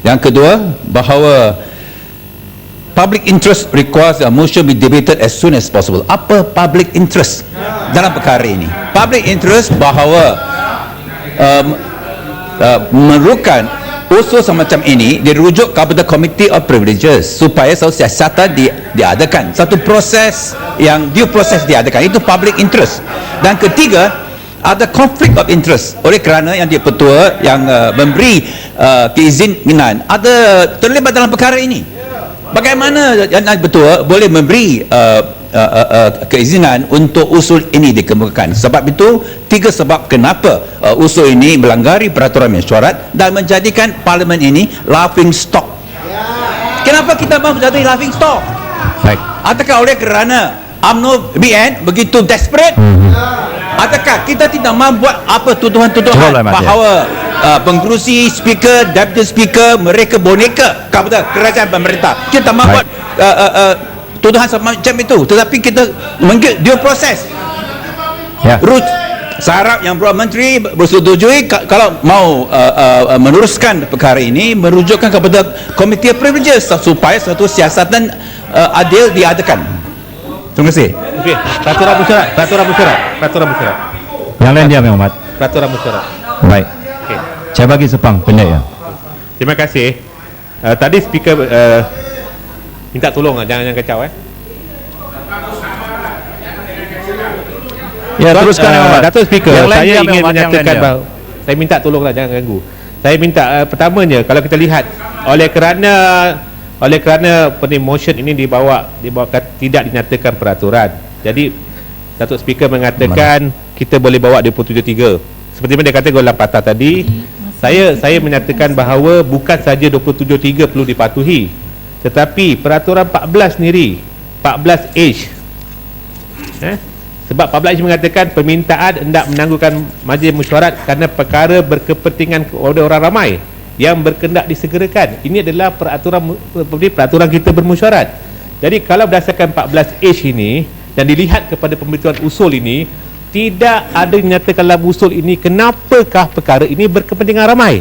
S9: Yang kedua, bahawa public interest requires a motion be debated as soon as possible. Apa public interest dalam perkara ini? Public interest bahawa memerlukan usul semacam ini dirujuk kepada Committee of Privileges supaya satu siasatan diadakan, satu proses yang due process diadakan. Itu public interest. Dan ketiga, ada conflict of interest oleh kerana yang dipetua yang memberi keizinan ada terlibat dalam perkara ini. Bagaimana yang dipetua boleh memberi keizinan untuk usul ini dikemukakan? Sebab itu 3 sebab kenapa usul ini melanggar peraturan mesyuarat dan menjadikan parlimen ini laughing stock. Kenapa kita mahu menjadi laughing stock?
S3: Baik.
S6: Adakah oleh kerana UMNO BN begitu desperate? Adakah kita tidak mahu buat apa tuduhan-tuduhan
S3: Cukup lah, Mat,
S6: bahawa pengerusi, speaker, deputy speaker mereka boneka kepada kerajaan pemerintah? Kita mahu buat tuduhan semacam itu, tetapi kita mengikut due process.
S3: Ya.
S6: Saya harap yang Prof. Menteri bersetujui kalau mau meneruskan perkara ini, merujukkan kepada Committee of Privileges supaya satu siasatan adil diadakan. Terima kasih.
S7: Okey, peraturan mesyuarat.
S3: Yang lain dia Hormat.
S7: Peraturan mesyuarat.
S3: Baik.
S7: Okey.
S3: Saya bagi Sepang pendek ya.
S7: Terima kasih. Tadi speaker minta tolong jangan kacau
S3: Ya, teruskan Hormat.
S7: Datuk Speaker,
S3: Yang lain
S7: saya
S3: dia,
S7: ingin
S3: Hormat, yang
S7: menyatakan
S3: lain dia.
S7: bahawa saya minta tolonglah jangan ganggu. Saya minta pertamanya kalau kita lihat oleh kerana motion ini dibawakan tidak dinyatakan peraturan. Jadi Datuk Speaker mengatakan kita boleh bawa 273. Seperti mana dia kata dalam patah tadi, saya menyatakan bahawa bukan saja 273 perlu dipatuhi, tetapi peraturan 14 sendiri, 14H. Sebab 14H mengatakan permintaan hendak menangguhkan majlis mesyuarat kerana perkara berkepentingan oleh orang ramai yang berkendak disegerakan. Ini adalah peraturan kita bermesyuarat. Jadi kalau berdasarkan 14H ini dan dilihat kepada pembentukan usul ini, tidak ada dinyatakan dalam usul ini kenapakah perkara ini berkepentingan ramai.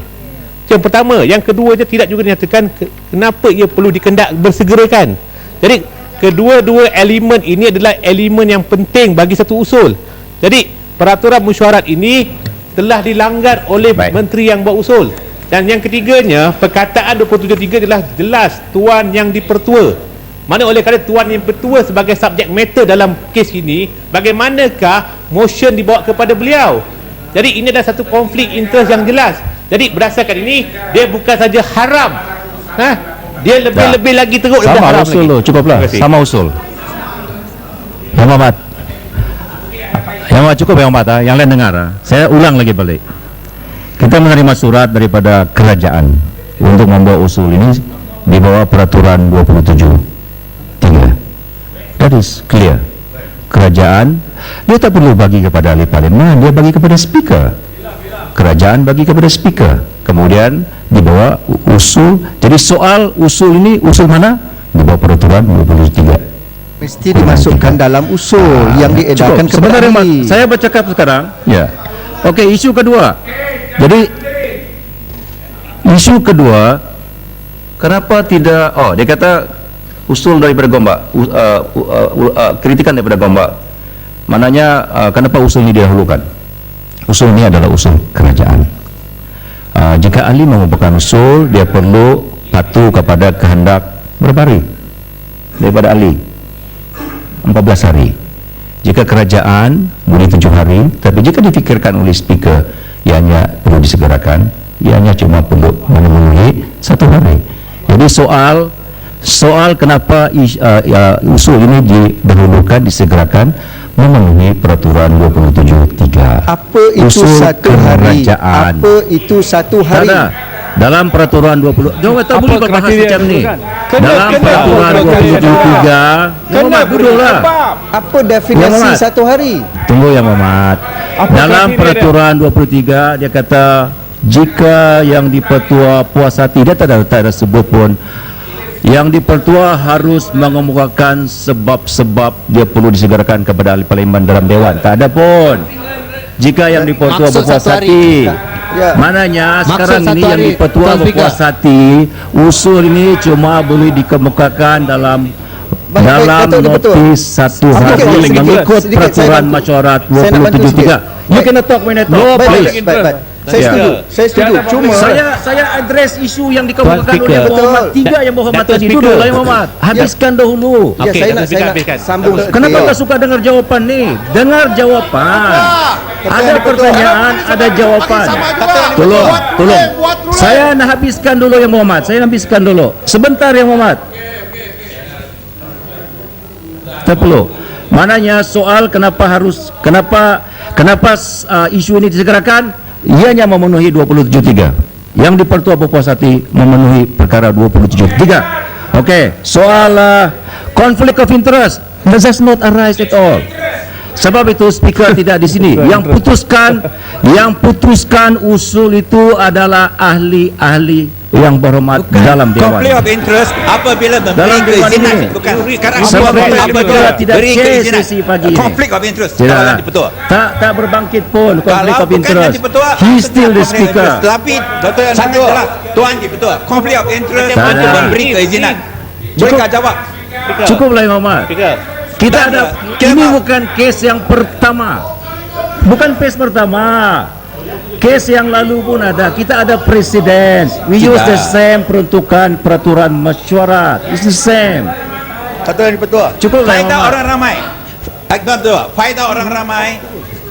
S7: Itu yang pertama. Yang keduanya tidak juga dinyatakan kenapa ia perlu dikendak bersegerakan. Jadi kedua-dua elemen ini adalah elemen yang penting bagi satu usul. Jadi peraturan mesyuarat ini telah dilanggar oleh menteri yang buat usul. Dan yang ketiganya, perkataan 273 adalah jelas tuan yang dipertua. Mana oleh kerana tuan yang bertua sebagai subjek matter dalam kes ini, bagaimanakah motion dibawa kepada beliau? Jadi ini adalah satu konflik interest yang jelas. Jadi berdasarkan ini, dia bukan saja haram, dia lebih-lebih lagi teruk daripada haram
S3: Sama usul
S7: lagi.
S3: lo, cukuplah. Sama usul. Yang Hormat. Yang Hormat cukup Yang Hormat. Yang lain dengar. Saya ulang lagi balik. Kita menerima surat daripada kerajaan untuk membawa usul ini di bawah peraturan 27.3. That is clear. Kerajaan dia tak perlu bagi kepada ahli parlimen, dia bagi kepada speaker. Kerajaan bagi kepada speaker. Kemudian dibawa usul. Jadi soal usul ini usul mana? Di bawah peraturan 23.
S6: mesti dimasukkan dalam usul yang diedarkan kepada
S3: Sebentar Yang
S6: ahli.
S3: saya bercakap sekarang. Ya. Okey, isu kedua. Jadi isu kedua, kenapa tidak? Oh, dia kata usul daripada Gombak, kritikan daripada Gombak. Maknanya kenapa usul ini didahulukan? Usul ini adalah usul kerajaan. Jika ahli mengumpulkan usul, dia perlu patuh kepada kehendak berapa hari daripada ahli? 14 hari. Jika kerajaan boleh 7 hari, tapi jika difikirkan oleh speaker, ianya perlu disegerakan, ianya cuma perlu memenuhi 1 hari. Jadi soal kenapa usul ini didahulukan, disegerakan, memenuhi peraturan 27.3.
S6: Apa itu
S3: usul
S6: 1 hari?
S3: kerajaan.
S6: Apa itu 1 hari?
S3: Tak ada. Dalam peraturan 20, jangan tak boleh berbahas macam ni. Dalam peraturan 27.3, Muhammad duduklah.
S6: Apa definisi
S3: Muhammad.
S6: 1 hari?
S3: Tunggu Yang Muhammad. Dalam peraturan 23 dia kata jika yang dipertua puas hati, dia tak ada sebut pun yang dipertua harus mengemukakan sebab-sebab dia perlu disegerakan kepada ahli parlimen dalam Dewan. Tak ada pun. Jika yang dipertua berpuas hati, maknanya sekarang ini yang dipertua berpuas hati, usul ini cuma boleh dikemukakan dalam notis 1 hari mengikut peraturan mesyuarat 27.3. You cannot talk when I talk.
S6: Baik. Saya setuju. Cuma
S3: saya address isu yang dikemukakan oleh Muhammad. 3 yang Muhammad
S7: Dato'
S3: tadi.
S7: Speaker.
S3: Duduklah Yang Muhammad. Habiskan dahulu.
S6: ya,
S7: Okey,
S6: saya
S7: Dato' Speaker,
S6: nak
S7: habiskan.
S6: sambung.
S3: Kenapa tak suka dengar jawapan ni? Dengar jawapan. Ada pertanyaan, ada jawapan. Tolong. Saya nak habiskan dulu Yang Muhammad. Saya nak habiskan dulu. Sebentar Yang Muhammad. Tak perlu. Maknanya soal kenapa isu ini disegerakan, ianya memenuhi 27.3. Yang dipertua berpuas hati memenuhi perkara 27.3. Okey, soal conflict of interest does not arise at all. Sebab itu speaker tidak di sini. Yang putuskan usul itu adalah ahli-ahli yang berhormat dalam Dewan.
S9: Conflict of interest apabila
S3: Dalam
S9: memberi
S3: Dewan
S9: keizinan,
S3: ini.
S9: bukan sekarang
S3: Sebab
S9: apabila
S3: tidak
S9: beri
S3: chair
S9: keizinan.
S3: sesi pagi ini.
S9: Conflict of interest
S3: Tidak.
S9: kawalan dipertua.
S3: Tak berbangkit pun conflict
S9: Kalau
S3: of
S9: bukan
S3: interest.
S9: yang dipertua,
S3: He still the
S9: conflict of
S3: speaker.
S9: interest. Tapi Dr. Sangat jelas, Tuan dipertua. Conflict of interest
S3: Tak
S9: untuk
S3: ada.
S9: memberi keizinan. Bolehkah jawab?
S3: Cukuplah Imam Ahmad. Kita ada, ini bukan kes yang pertama. Bukan kes pertama. Kes yang lalu pun ada. Kita ada presiden. We use the same peruntukan peraturan mesyuarat. It's the same.
S9: Kata yang dipertua.
S3: Cukuplah Imam
S9: Faedah
S3: Ahmad.
S9: orang ramai. Betul. Faedah orang ramai.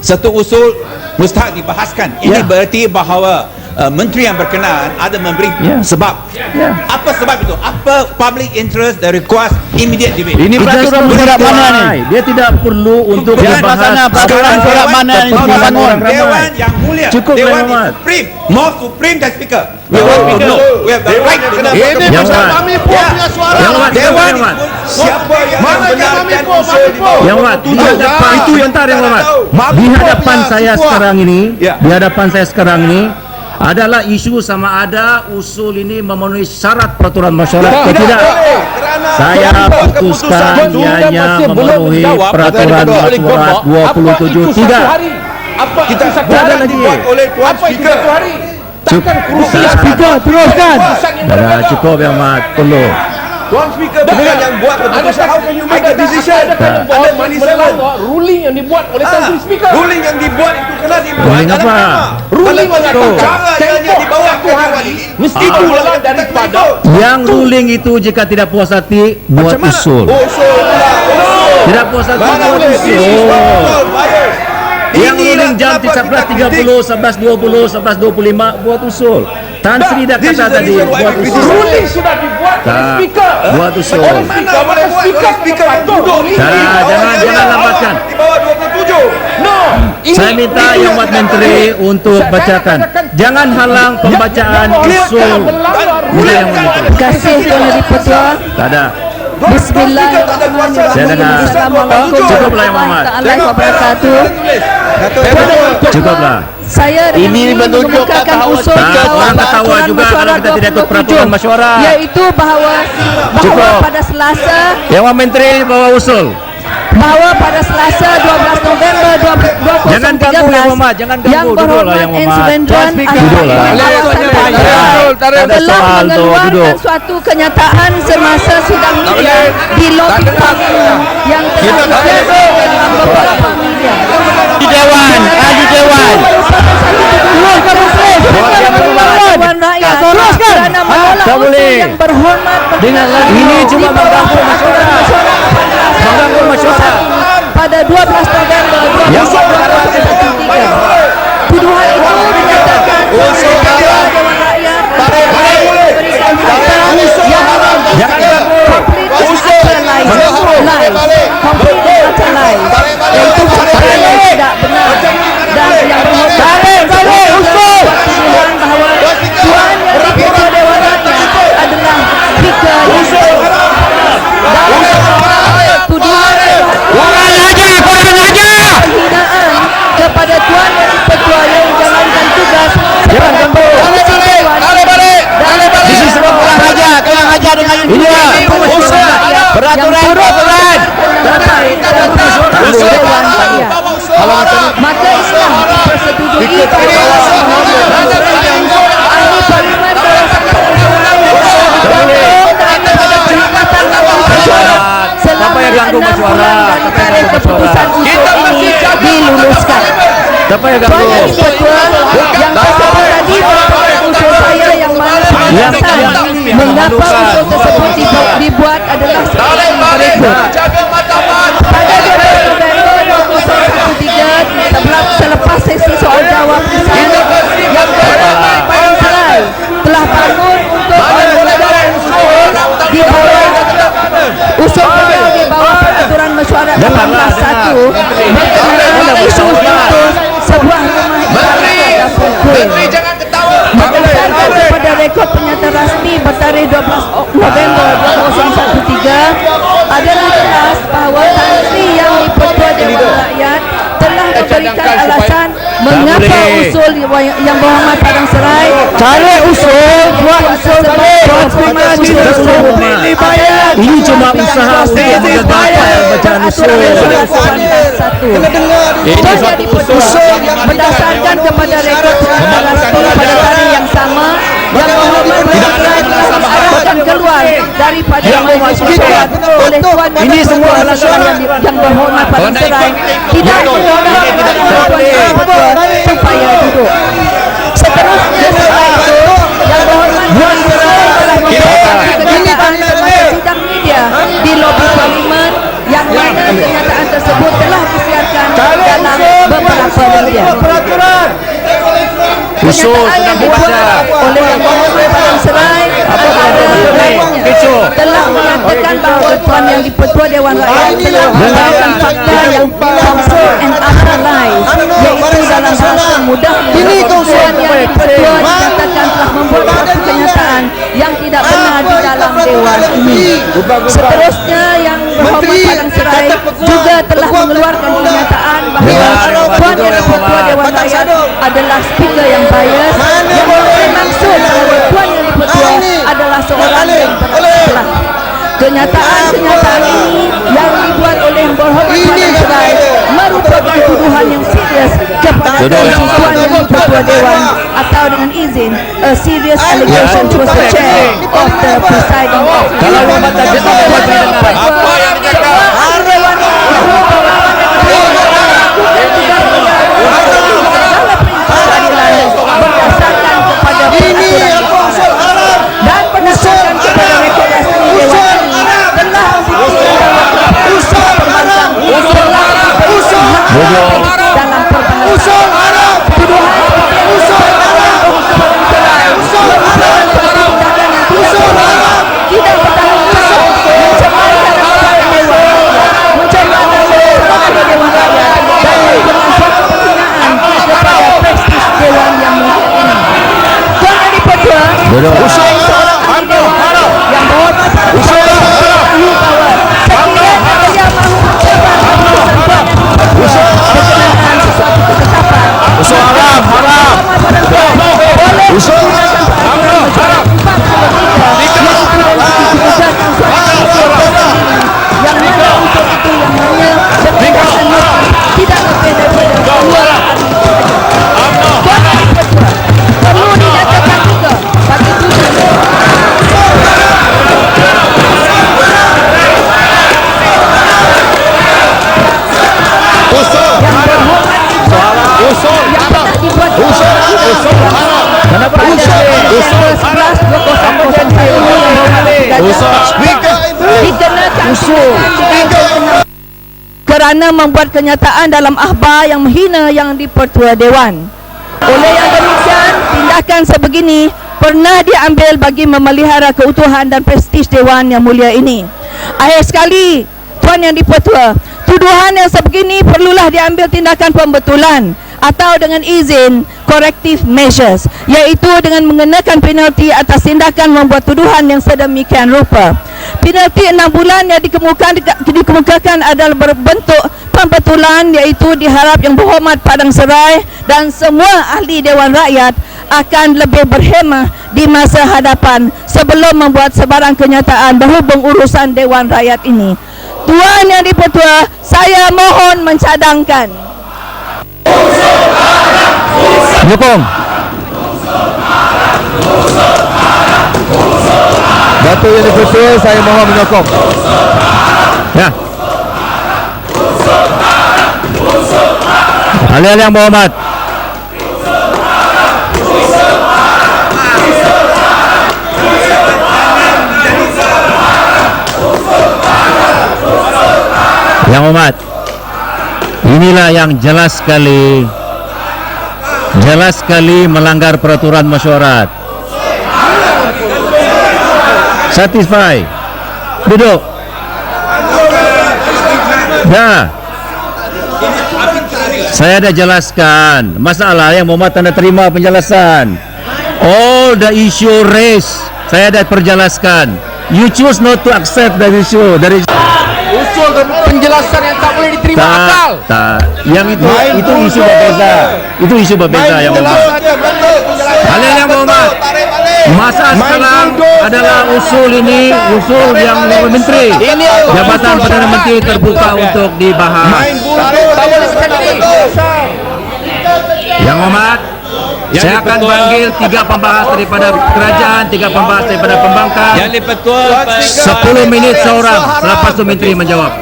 S9: Satu usul mustahak dibahaskan. Ini
S3: Ya.
S9: berarti bahawa menteri yang berkenaan ada memberi
S3: Ya.
S9: sebab.
S3: Ya.
S9: Apa sebab itu? Apa public interest that requires immediate debate?
S3: Ini peraturan surat mana ni? Dia tidak perlu untuk dibahas.
S9: Peraturan surat mana ni?
S3: Kepentingan orang ramai.
S9: Dewan yang mulia.
S3: Cukup,
S9: Dewan
S3: Yang Muhammad.
S9: is supreme. More supreme than speaker. We want to know. We have the right to know.
S5: Ini
S3: Yang
S5: pasal
S3: Muhammad.
S5: kami pun punya suara.
S3: Yang Muhammad.
S9: Dewan
S3: Yang Muhammad.
S9: siapa yang
S5: Mana
S9: membenarkan
S5: kami pun,
S9: usul di bawah?
S3: Yang Muhammad, di hadapan
S5: Itu
S3: yang Yang Muhammad. Di hadapan saya sekarang ini, di hadapan saya sekarang ini adalah isu sama ada usul ini memenuhi syarat peraturan masyarakat atau tidak. Saya putuskan ianya memenuhi peraturan masyarakat 27.3.
S9: Kita
S3: ada lagi.
S9: dibuat oleh Tuan Speaker.
S3: Speaker teruskan. Dah cukup Yang Muhammad, perlu.
S9: Tuan Speaker bukan yang buat keputusan. How can you make a decision? Ada punishment.
S8: Ruling yang dibuat oleh Tan Sri Speaker.
S9: Ruling yang dibuat itu kena dibuat.
S3: Ruling apa?
S8: Ruling menyatakan
S9: cara ianya dibawa ke Dewan ini.
S8: mesti itulah daripada
S3: Yang ruling itu jika tidak puas hati buat usul.
S9: Usul pula.
S3: Tidak puas hati buat usul. Yang ruling jam 11.30, 11.20, 11.25 buat usul. Tan Sri dah kata tadi buat usul.
S8: ruling sudah dibuat oleh
S3: Tak,
S8: Speaker.
S3: buat usul.
S8: Oleh Speaker, mana Speaker
S9: yang duduk ni.
S3: Jangan lambatkan.
S9: Di bawah 27.
S8: No.
S3: Saya minta Yang Muhammad Menteri untuk bacakan. Jangan halang pembacaan usul. Minta Yang Muhammad Menteri.
S1: Terima kasih Tuan Yang Dipertua.
S3: Tak ada.
S1: Bismillahirrahmanirrahim.
S3: Saya dengar.
S1: Assalamualaikum
S3: Cukuplah, Yang Muhammad.
S1: warahmatullahi wabarakatuh.
S3: Cukuplah.
S1: Saya dengan
S8: Ini menunjukkan
S1: mengemukakan
S8: bahawa
S1: usul
S3: Tak,
S1: bahawa
S3: orang ketawa
S1: peraturan
S3: juga
S1: mesyuarat
S3: kalau kita tidak ikut
S1: 27,
S3: peraturan mesyuarat.
S1: iaitu bahawa
S3: Cukup.
S1: pada Selasa
S3: Yang Menteri bawa usul.
S1: bahawa pada Selasa 12 November 2013
S3: Jangan ganggu Yang Muhammad, jangan ganggu.
S1: Yang
S3: Duduklah
S1: berhormat
S3: Yang
S1: N.
S3: Muhammad.
S1: Surendran
S3: Duduklah. Ada
S1: telah
S3: soal tu,
S1: mengeluarkan
S3: duduk.
S1: suatu kenyataan semasa sidang media di lobi parlimen yang telah disiarkan dalam beberapa media.
S3: Di Dewan, di Dewan.
S1: Dewan Rakyat kerana menolak
S3: Tak
S1: usul
S3: boleh.
S1: yang berhormat
S3: Ini cuma mengganggu masyarakat. Mengganggu masyarakat.
S1: pada 12 November 2013. Tuduhan itu menyatakan bahawa Dewan Rakyat memberikan fakta yang complete utter lies, iaitu fakta yang tidak benar dan yang berhormat tuduhan bahawa Tuan Yang Ketua Dewan Rakyat adalah speaker yang tuduhan penghinaan kepada Tuan Yang Ketua yang menjalankan tugas sebagai pengurusi Dewan.
S3: This is sebab orang raja, kalian raja dengan ini. Peraturan.
S1: Dewan Rakyat. Maka Islam persetujui bahawa ahli parlimen
S3: Siapa yang ganggu mesyuarat?
S1: keputusan usul ini diluluskan.
S3: Siapa yang
S1: Tuan
S3: ganggu?
S1: Yang Ketua yang tersebut tadi merupakan usul saya yang mana penjelasan mengapa usul tersebut dibuat adalah seperti berikut. Pada 12 November 2013 selepas sesi soal jawab Yang Berhormat Padang Serai telah bangun untuk mengajukan di bawah usul beliau di bawah peraturan mesyuarat 18.1 berkenaan isu untuk sebuah rumah ibadat ataupun kuil. Berdasarkan kepada rekod penyataan rasmi bertarikh 12 November 2013 adalah jelas bahawa Tan Sri Yang Di-Pertua Dewan Rakyat telah memberikan alasan mengapa usul Yang Berhormat Padang Serai
S3: Cari usul, buat usul Ini cuma usaha untuk menggagalkan bacaan usul.
S1: Ini suatu usul berdasarkan kepada rekod penyataan rasmi pada hari yang sama Yang Berhormat Padang Serai akan keluar daripada majlis mesyuarat oleh Tuan
S3: Ini semua alasan
S1: Yang Berhormat Padang Serai tidak menolak supaya duduk. Seterusnya setelah itu Yang Berhormat Padang Serai telah memberikan kenyataan semasa sidang media di lobi parlimen yang mana kenyataan tersebut telah disiarkan dalam beberapa media.
S3: Usul
S1: Kenyataan yang
S3: sudah
S1: dibuat
S3: dibaca.
S1: oleh Yang Berhormat Padang Serai telah mengatakan bahawa Tuan Yang Di-Pertua Dewan Rakyat telah memberikan fakta yang false and utter lies, iaitu dalam bahasa mudahnya Tuan Yang Di-Pertua dikatakan telah membuat suatu kenyataan yang tidak benar di dalam Dewan ini. Seterusnya Yang Berhormat Padang Serai juga telah mengeluarkan kenyataan bahawa Tuan Yang Di-Pertua Dewan Rakyat adalah speaker yang bias, yang bermaksud bahawa Tuan Yang Di-Pertua adalah seorang yang bersalah. Kenyataan-kenyataan ini yang dibuat oleh Yang Berhormat Padang Serai merupakan tuduhan yang serius kepada Tuan Yang Di-Pertua Dewan atau dengan izin a serious allegation towards the chair of the presiding officer.
S3: Kalau membaca jadwal Dewan Pendengar.
S1: Apa yang dikatakan? Berdasarkan kepada peraturan dan berdasarkan kepada rekod rasmi Dewan ini telah usul pembangkang dalam perbahasan tuduhan tidak bertanggung jawab mencemarkan Dewan Rakyat dan dengan suatu penghinaan kepada prestis Dewan yang mulia ini. Tuan Yang Di-Pertua seorang ahli Dewan yang berhormat tahu bahawa sekiranya dia mahu mencoba berkenaan sesuatu ketetapan Usul 11-201 dikenakan kerana membuat kenyataan dalam akhbar yang menghina Yang di-Pertua Dewan. Oleh yang demikian, tindakan sebegini pernah diambil bagi memelihara keutuhan dan prestij Dewan yang mulia ini. Akhir sekali, Tuan Yang di-Pertua, tuduhan yang sebegini perlulah diambil tindakan pembetulan atau dengan izin corrective measures, iaitu dengan mengenakan penalti atas tindakan membuat tuduhan yang sedemikian rupa. Penalti 6 bulan yang dikemukakan adalah berbentuk pembetulan, iaitu diharap Yang Berhormat Padang Serai dan semua ahli Dewan Rakyat akan lebih berhemah di masa hadapan sebelum membuat sebarang kenyataan berhubung urusan Dewan Rakyat ini. Tuan Yang di-Pertua, saya mohon mencadangkan.
S3: Menyokong.
S6: Datuk Yang di-Pertua, saya mohon menyokong.
S3: Ya. Ahli-ahli Yang Berhormat. Yang Hormat, inilah yang jelas sekali melanggar peraturan mesyuarat. Satisfy. Duduk. Ya. Saya dah jelaskan masalah. Yang Hormat anda terima penjelasan. All the issue raised saya dah perjelaskan. You choose not to accept the issue dari
S8: Usul penjelasan yang tak boleh diterima akal.
S3: Tak. Yang itu isu berbeza. Itu isu berbeza Yang Hormat. Hal yang Hormat. Masa sekarang adalah usul ini, usul yang menteri. Jabatan Perdana Menteri terbuka untuk dibahas. Yang Hormat, saya akan panggil 3 pembahas daripada kerajaan, 3 pembahas daripada pembangkang.
S9: Yang di-Pertua
S3: 10 minit seorang. Selepas itu menteri menjawab.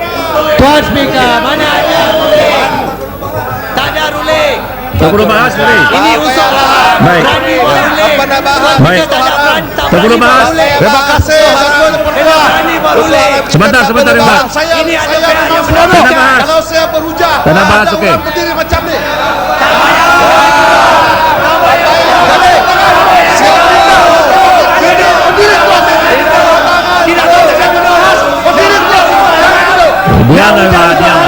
S8: Tuan Speaker, mana ada ruling? Tak ada ruling.
S3: Tak perlu bahas, boleh.
S8: Ini usul
S3: Baik.
S8: apa nak bahas?
S3: Baik. Tak perlu bahas.
S5: Terima kasih.
S3: Sebentar, Rembat.
S8: Ini ada pihak yang
S3: Tak nak bahas.
S5: Kalau saya berhujah,
S3: Tak nak bahas,
S5: ada
S3: okey.
S5: orang berdiri macam ni.
S3: Diam, Rembat. Diam.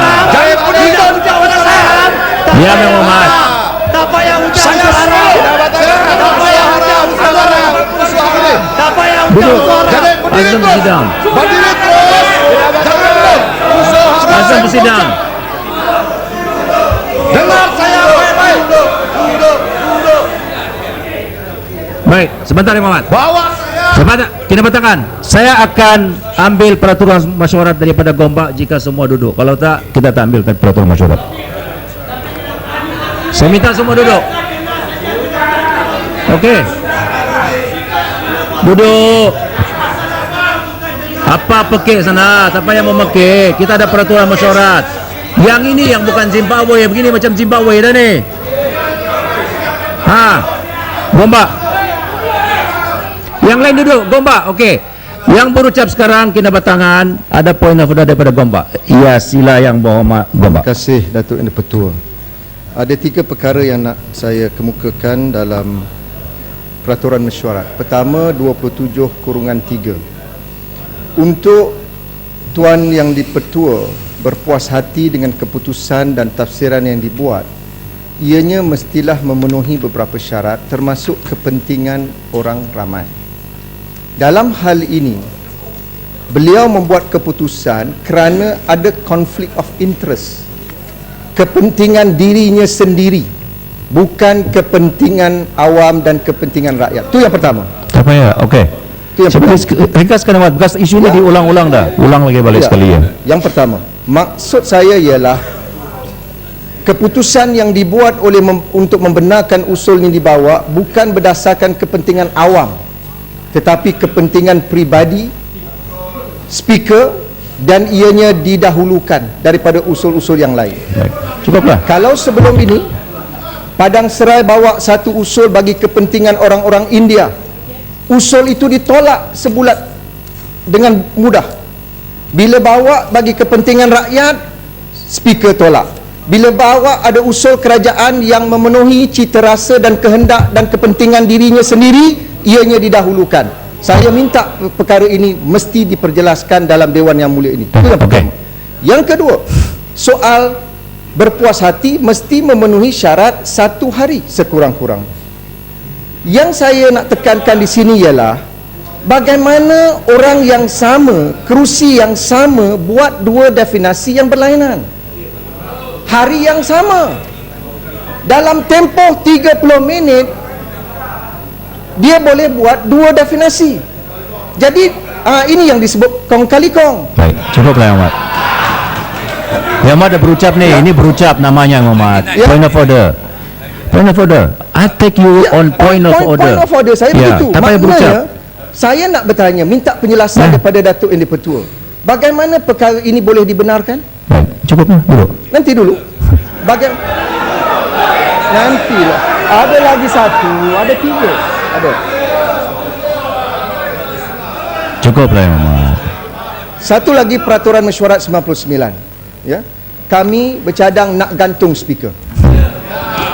S3: Diam, Yang Hormat.
S8: tak payah ucap suara. Tak payah ucap suara. Tak payah ucap
S3: Duduk.
S8: suara.
S3: Azam bersidang.
S5: Berdiri terus. Jangan terus. Usaha haram.
S3: Azam bersidang.
S5: Dengar saya baik-baik. Duduk.
S3: Baik, sebentar Yang Hormat.
S5: Bawa saya.
S3: Sebentar, kita batalkan. Saya akan ambil peraturan mesyuarat daripada Gombak jika semua duduk. Kalau tak, kita tak ambil peraturan mesyuarat. Saya minta semua duduk. Okey. Duduk. Apa pekik sana? Tak payah memekik. Kita ada peraturan mesyuarat. Yang ini yang bukan Zimbabwe. Begini macam Zimbabwe dah ni. Gombak. Yang lain duduk. Gombak. Okey. Yang berucap sekarang kena batangan. Ada point of order daripada Gombak. Ya, sila Yang Berhormat Gombak.
S6: Terima kasih Datuk Yang di-Pertua. Ada 3 perkara yang nak saya kemukakan dalam peraturan mesyuarat. Pertama, 27/3. Untuk Tuan Yang di-Pertua berpuas hati dengan keputusan dan tafsiran yang dibuat, ianya mestilah memenuhi beberapa syarat termasuk kepentingan orang ramai. Dalam hal ini, beliau membuat keputusan kerana ada konflik of interest, kepentingan dirinya sendiri, bukan kepentingan awam dan kepentingan rakyat. Itu yang pertama.
S3: Tak payah. Okey.
S6: Itu yang pertama.
S3: Ringkaskan Ahmad, bekas isu ni diulang-ulang dah. Ulang lagi balik sekali ya.
S6: Yang pertama, maksud saya ialah keputusan yang dibuat oleh untuk membenarkan usul yang dibawa bukan berdasarkan kepentingan awam, tetapi kepentingan pribadi speaker, dan ianya didahulukan daripada usul-usul yang lain.
S3: Baik. Cukuplah.
S6: Kalau sebelum ini Padang Serai bawa satu usul bagi kepentingan orang-orang India. Usul itu ditolak sebulat dengan mudah. Bila bawa bagi kepentingan rakyat, speaker tolak. Bila bawa ada usul kerajaan yang memenuhi cita rasa dan kehendak dan kepentingan dirinya sendiri, ianya didahulukan. Saya minta perkara ini mesti diperjelaskan dalam Dewan Yang Mulia ini. Itu yang pertama. Yang kedua, soal berpuas hati mesti memenuhi syarat 1 hari sekurang-kurang. Yang saya nak tekankan di sini ialah bagaimana orang yang sama, kerusi yang sama buat dua definisi yang berlainan. Hari yang sama, dalam tempoh 30 minit dia boleh buat dua definisi. Jadi ini yang disebut kong kali kong.
S3: Baik, cukuplah Yang Amat. Yang Amat dah berucap ni, ini berucap namanya Yang Amat. Point of order. Point of order. I take you on point of order.
S6: Point of order saya begitu.
S3: Tak payah berucap.
S6: Saya nak bertanya, minta penjelasan daripada Datuk Yang di-Pertua. Bagaimana perkara ini boleh dibenarkan?
S3: Baik, cukuplah duduk.
S6: Nanti dulu. Nantilah. Ada lagi satu, ada 3. Ada.
S3: Cukuplah Yang Amat.
S6: Satu lagi peraturan mesyuarat 99. Ya. Kami bercadang nak gantung speaker.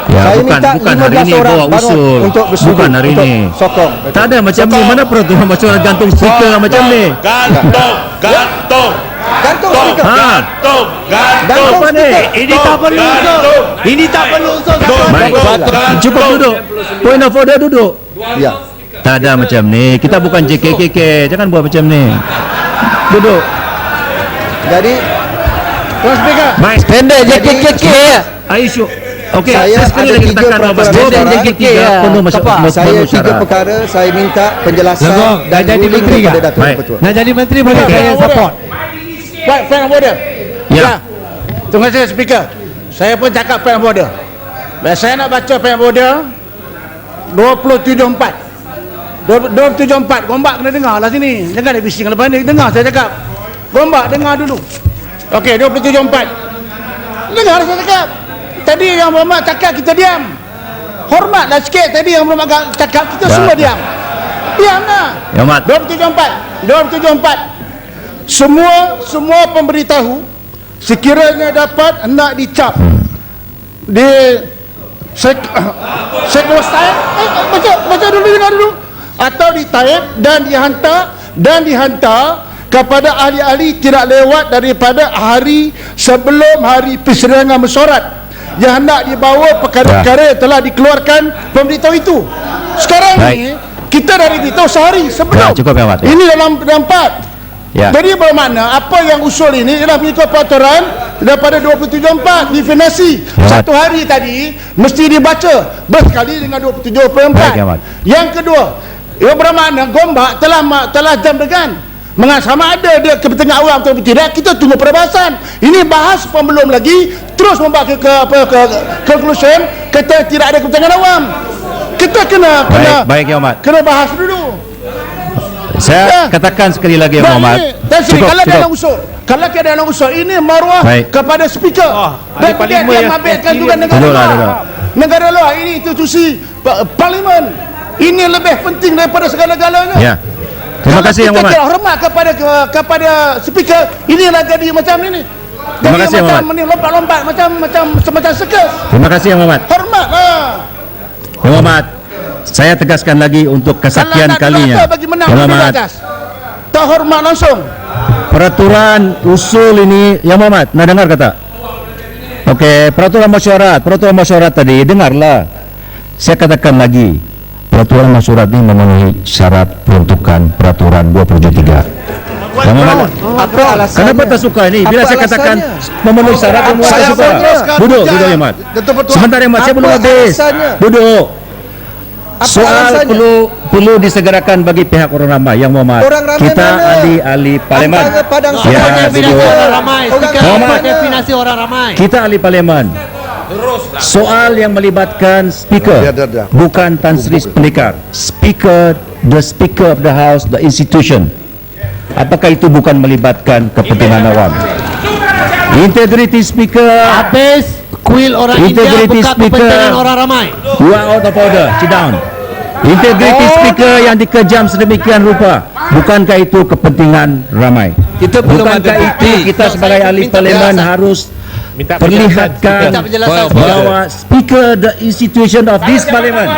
S3: Ya,
S6: Saya minta
S3: bukan hari
S6: 15
S3: ini
S6: orang
S3: bawa usul.
S6: untuk bersetuju,
S3: Bukan hari
S6: untuk
S3: ini.
S6: sokong.
S3: Tak ada macam ni. Mana peraturan mesyuarat gantung speaker macam ni?
S8: Gantung
S6: Gantung speaker.
S8: Gantung
S6: Gantung speaker.
S8: Ini tak perlu usul. Ini tak perlu usul.
S3: Baik, cukup duduk. Point of order duduk.
S6: Ya.
S3: Tak ada macam ni. Kita bukan JKKK. Jangan buat macam ni. Duduk.
S6: Jadi
S5: Tuan Speaker.
S3: Baik.
S1: Standard JKKK ya.
S3: Aisyuk. Okey,
S6: Saya
S3: sekali
S6: ada
S3: lagi
S6: 3
S3: tekan bahawa
S6: perkara
S3: standard
S6: mesyuarat.
S3: JKK penuh
S6: saya 3 perkara saya minta penjelasan dan ruling daripada Datuk
S3: Baik.
S6: Yang-di-Pertua.
S1: Nak jadi menteri boleh saya support.
S5: Point of order.
S3: Ya.
S5: Terima kasih Speaker. Saya pun cakap point of order. Saya nak baca point of order 274. 274. Gombak kena dengar lah sini. Jangan ada bising lepas ni. Dengar saya cakap. Gombak dengar dulu. Okey, 274. Dengar saya cakap. Tadi yang berhormat cakap kita diam. Hormatlah sikit tadi yang berhormat cakap kita semua diam. Diamlah.
S3: Yang Amat.
S5: 274. Semua pemberitahu sekiranya dapat hendak dicap di sekretariat baca dulu, dengar dulu, atau ditaip dan dihantar kepada ahli-ahli tidak lewat daripada hari sebelum hari persidangan mesyuarat yang hendak dibawa perkara-perkara yang telah dikeluarkan pemberitahu itu. Sekarang ni kita dah beritahu sehari sebelum.
S3: Cukup Yang Amat.
S5: Ini dalam 4.
S3: Ya.
S5: Jadi bermakna apa yang usul ini ialah mengikut peraturan daripada 274 definisi. Satu hari tadi mesti dibaca bersekali dengan 274.
S3: Baik, Ahmad.
S5: Yang kedua, ia bermakna Gombak telah jam dengan sama ada dia kepentingan awam atau tidak, kita tunggu perbahasan. Ini bahas pun belum lagi terus membawa ke conclusion kata tidak ada kepentingan awam. Kita kena
S3: Baik Yang Amat.
S5: kena bahas dulu.
S3: Saya katakan sekali lagi Yang Amat.
S5: Kalau dia nak usul, kalau dia nak usul, ini maruah
S3: Baik.
S5: kepada speaker. Dan dia mengabaikan juga negara luar. Negara luar ini institusi parlimen. Ini lebih penting daripada segala-galanya.
S3: Ya. Terima kasih Yang Amat.
S5: Kita hormat kepada speaker. Inilah jadi macam ini.
S3: Terima kasih Yang Amat.
S5: Jadi lompat-lompat macam sirkus.
S3: Terima kasih Yang Amat.
S5: Hormatlah.
S3: Yang Amat, saya tegaskan lagi untuk kesekian
S5: Kalau nak
S3: kalinya.
S5: neraka bagi menang
S3: Yang
S5: di
S3: Amat,
S5: atas. Tak hormat langsung.
S3: peraturan usul ini Yang Amat, nak dengar kata? Okey, peraturan mesyuarat tadi, dengarlah. Saya katakan lagi, peraturan mesyuarat ini memenuhi syarat peruntukan peraturan 23. Yang Amat,
S6: Apa alasannya?
S3: kenapa tak suka ini? Bila
S6: Apa
S3: saya katakan
S6: alasannya?
S3: memenuhi syarat, kamu tak
S5: Saya
S3: suka.
S5: meneruskan
S3: Duduk
S5: hujah
S3: Yang Amat.
S5: Datuk Pertua.
S3: Sebentar Yang Amat, saya
S6: Apa
S3: belum habis.
S6: alasannya?
S3: Duduk.
S6: Apa
S3: Soal
S6: alasannya?
S3: perlu disegerakan bagi pihak orang ramai. Yang Muhammad,
S6: Orang ramai
S3: kita
S6: mana?
S3: ahli parlimen.
S6: Antara Padang
S3: Ya,
S6: Serai
S3: duduk.
S6: speaker.
S1: Orang ramai.
S6: Orang
S3: Muhammad.
S6: ramai.
S1: Definasi orang ramai.
S3: Kita ahli parlimen. Soal yang melibatkan speaker,
S5: Dah.
S3: bukan Tan Sri Pendekar. Speaker, the speaker of the house, the institution. Apakah itu bukan melibatkan kepentingan awam? Integrity speaker.
S1: Habis.
S8: Kuil orang India
S3: Integrity
S8: bukan
S3: speaker.
S8: kepentingan orang ramai.
S3: You are out of order. Sit down. Integrity speaker yang dikejam sedemikian rupa. Bukankah itu kepentingan ramai?
S9: Kita belum ada
S3: Bukankah itu
S9: bukti.
S3: kita sebagai ahli
S8: Minta
S3: parlimen
S8: penjelasan.
S3: harus
S7: Minta
S3: perlihatkan
S8: Minta penjelasan.
S3: bahwa speaker the institution of this parliament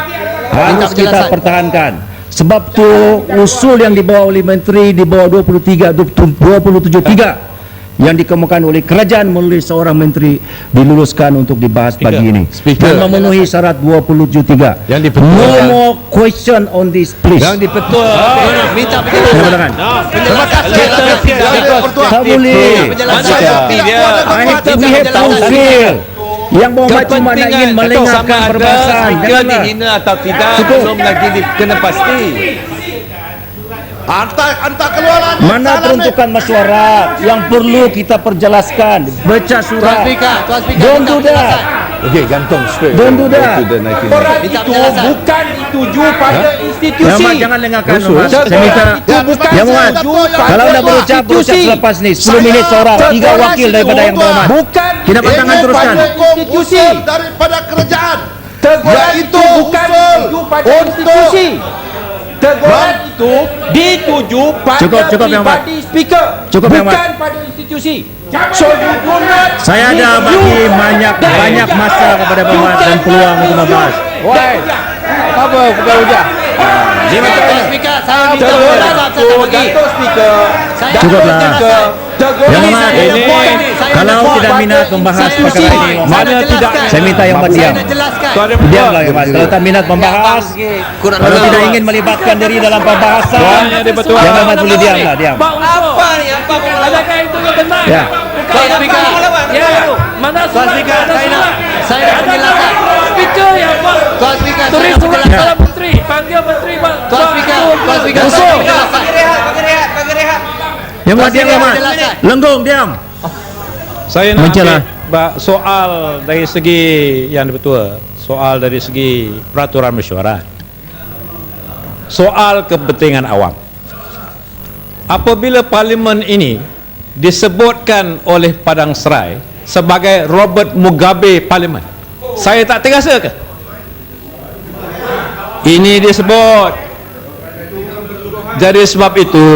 S3: harus kita
S8: penjelasan.
S3: pertahankan. Sebab tu usul yang dibawa oleh menteri di bawah 273 yang dikemukakan oleh kerajaan melalui seorang menteri diluluskan untuk dibahas pagi ini
S9: Speaker.
S3: dan memenuhi syarat 273.
S9: Yang dipertuakan.
S3: No more question on this, please.
S9: Yang dipetua.
S8: Minta
S3: Terima
S8: penjelasan.
S3: kasih.
S8: Terima kasih.
S3: Tak boleh. I have to, we have to fulfill. Yang berhormat cuma nak ingin melengahkan perbahasan.
S9: Speaker
S3: Janganlah.
S9: dihina atau tidak
S3: Cukup.
S9: belum lagi kena pasti.
S5: Hantar keluar.
S3: Mana peruntukan mesyuarat yang perlu kita perjelaskan, baca
S8: Tuan
S3: surat.
S8: Speaker, Tuan Speaker,
S3: Don't
S8: minta
S3: do that.
S8: penjelasan.
S9: Okey, gantung straight.
S3: Don't do that.
S2: Orang
S8: Minta
S2: itu
S8: penjelasan.
S2: bukan dituju pada
S3: Yang
S2: institusi.
S3: Muhammad jangan lengahkan
S9: Usul.
S3: Muhammad. Saya minta Yang Muhammad, kalau nak berucap selepas ni 10 minit seorang, 3 wakil daripada Yang Berhormat.
S2: Bukan
S3: Kita tangan teruskan.
S2: institusi.
S5: Daripada kerajaan.
S2: Teguran
S5: Iaitu
S2: itu bukan
S5: usul
S2: dituju pada
S5: untuk-
S2: institusi. Teguran itu dituju pada
S3: Cukup, Yang Amat.
S2: pribadi speaker,
S3: Cukup, Yang Amat.
S2: bukan pada institusi. So you do not
S3: Saya ada bagi banyak masa kepada Muhammad dan peluang untuk membahas.
S2: apa bukan hujah.
S8: Tuan Speaker, saya minta penjelasan. Saya tak pergi.
S2: Datuk Speaker,
S8: Saya
S3: Cukuplah.
S2: teguran
S3: Yang Amat,
S8: saya ada point. Saya
S3: kalau
S8: ada point.
S3: tidak minat membahas
S8: Saya ada
S3: perkara
S8: point.
S3: ini,
S8: Saya
S2: mana
S8: nak
S2: tidak-
S8: jelaskan.
S3: saya minta Yang Amat
S8: Saya
S3: diam.
S8: nak jelaskan.
S3: Diamlah Yang Amat. Kalau tak minat membahas, kalau tidak ingin melibatkan diri dalam pembahasan, Yang Amat boleh diamlah, diam.
S9: Apa ni? Apa
S10: Adakah itu benar?
S3: Ya.
S8: Tuan Speaker,
S10: Ya, mana
S8: Tuan
S10: surat?
S8: Speaker,
S10: Mana
S8: saya nak
S10: surat?
S8: penjelasan.
S10: Speaker yang buat.
S8: Tuan Speaker, saya
S10: Tulis
S8: nak
S10: surat
S8: penjelasan.
S10: kepada menteri, panggil menteri.
S8: Tuan Speaker, Tuan Speaker, saya nak penjelasan.
S3: Yang Amat diam, Yang Amat.
S8: Penjelasan.
S3: Lenggong, diam.
S2: Saya nak
S3: Mencela.
S2: ambil soal dari segi yang dipertua, soal dari segi peraturan mesyuarat, soal kepentingan awam. Apabila parlimen ini disebutkan oleh Padang Serai sebagai Robert Mugabe Parlimen, saya tak terasa ke? Ini disebut. Jadi sebab itu,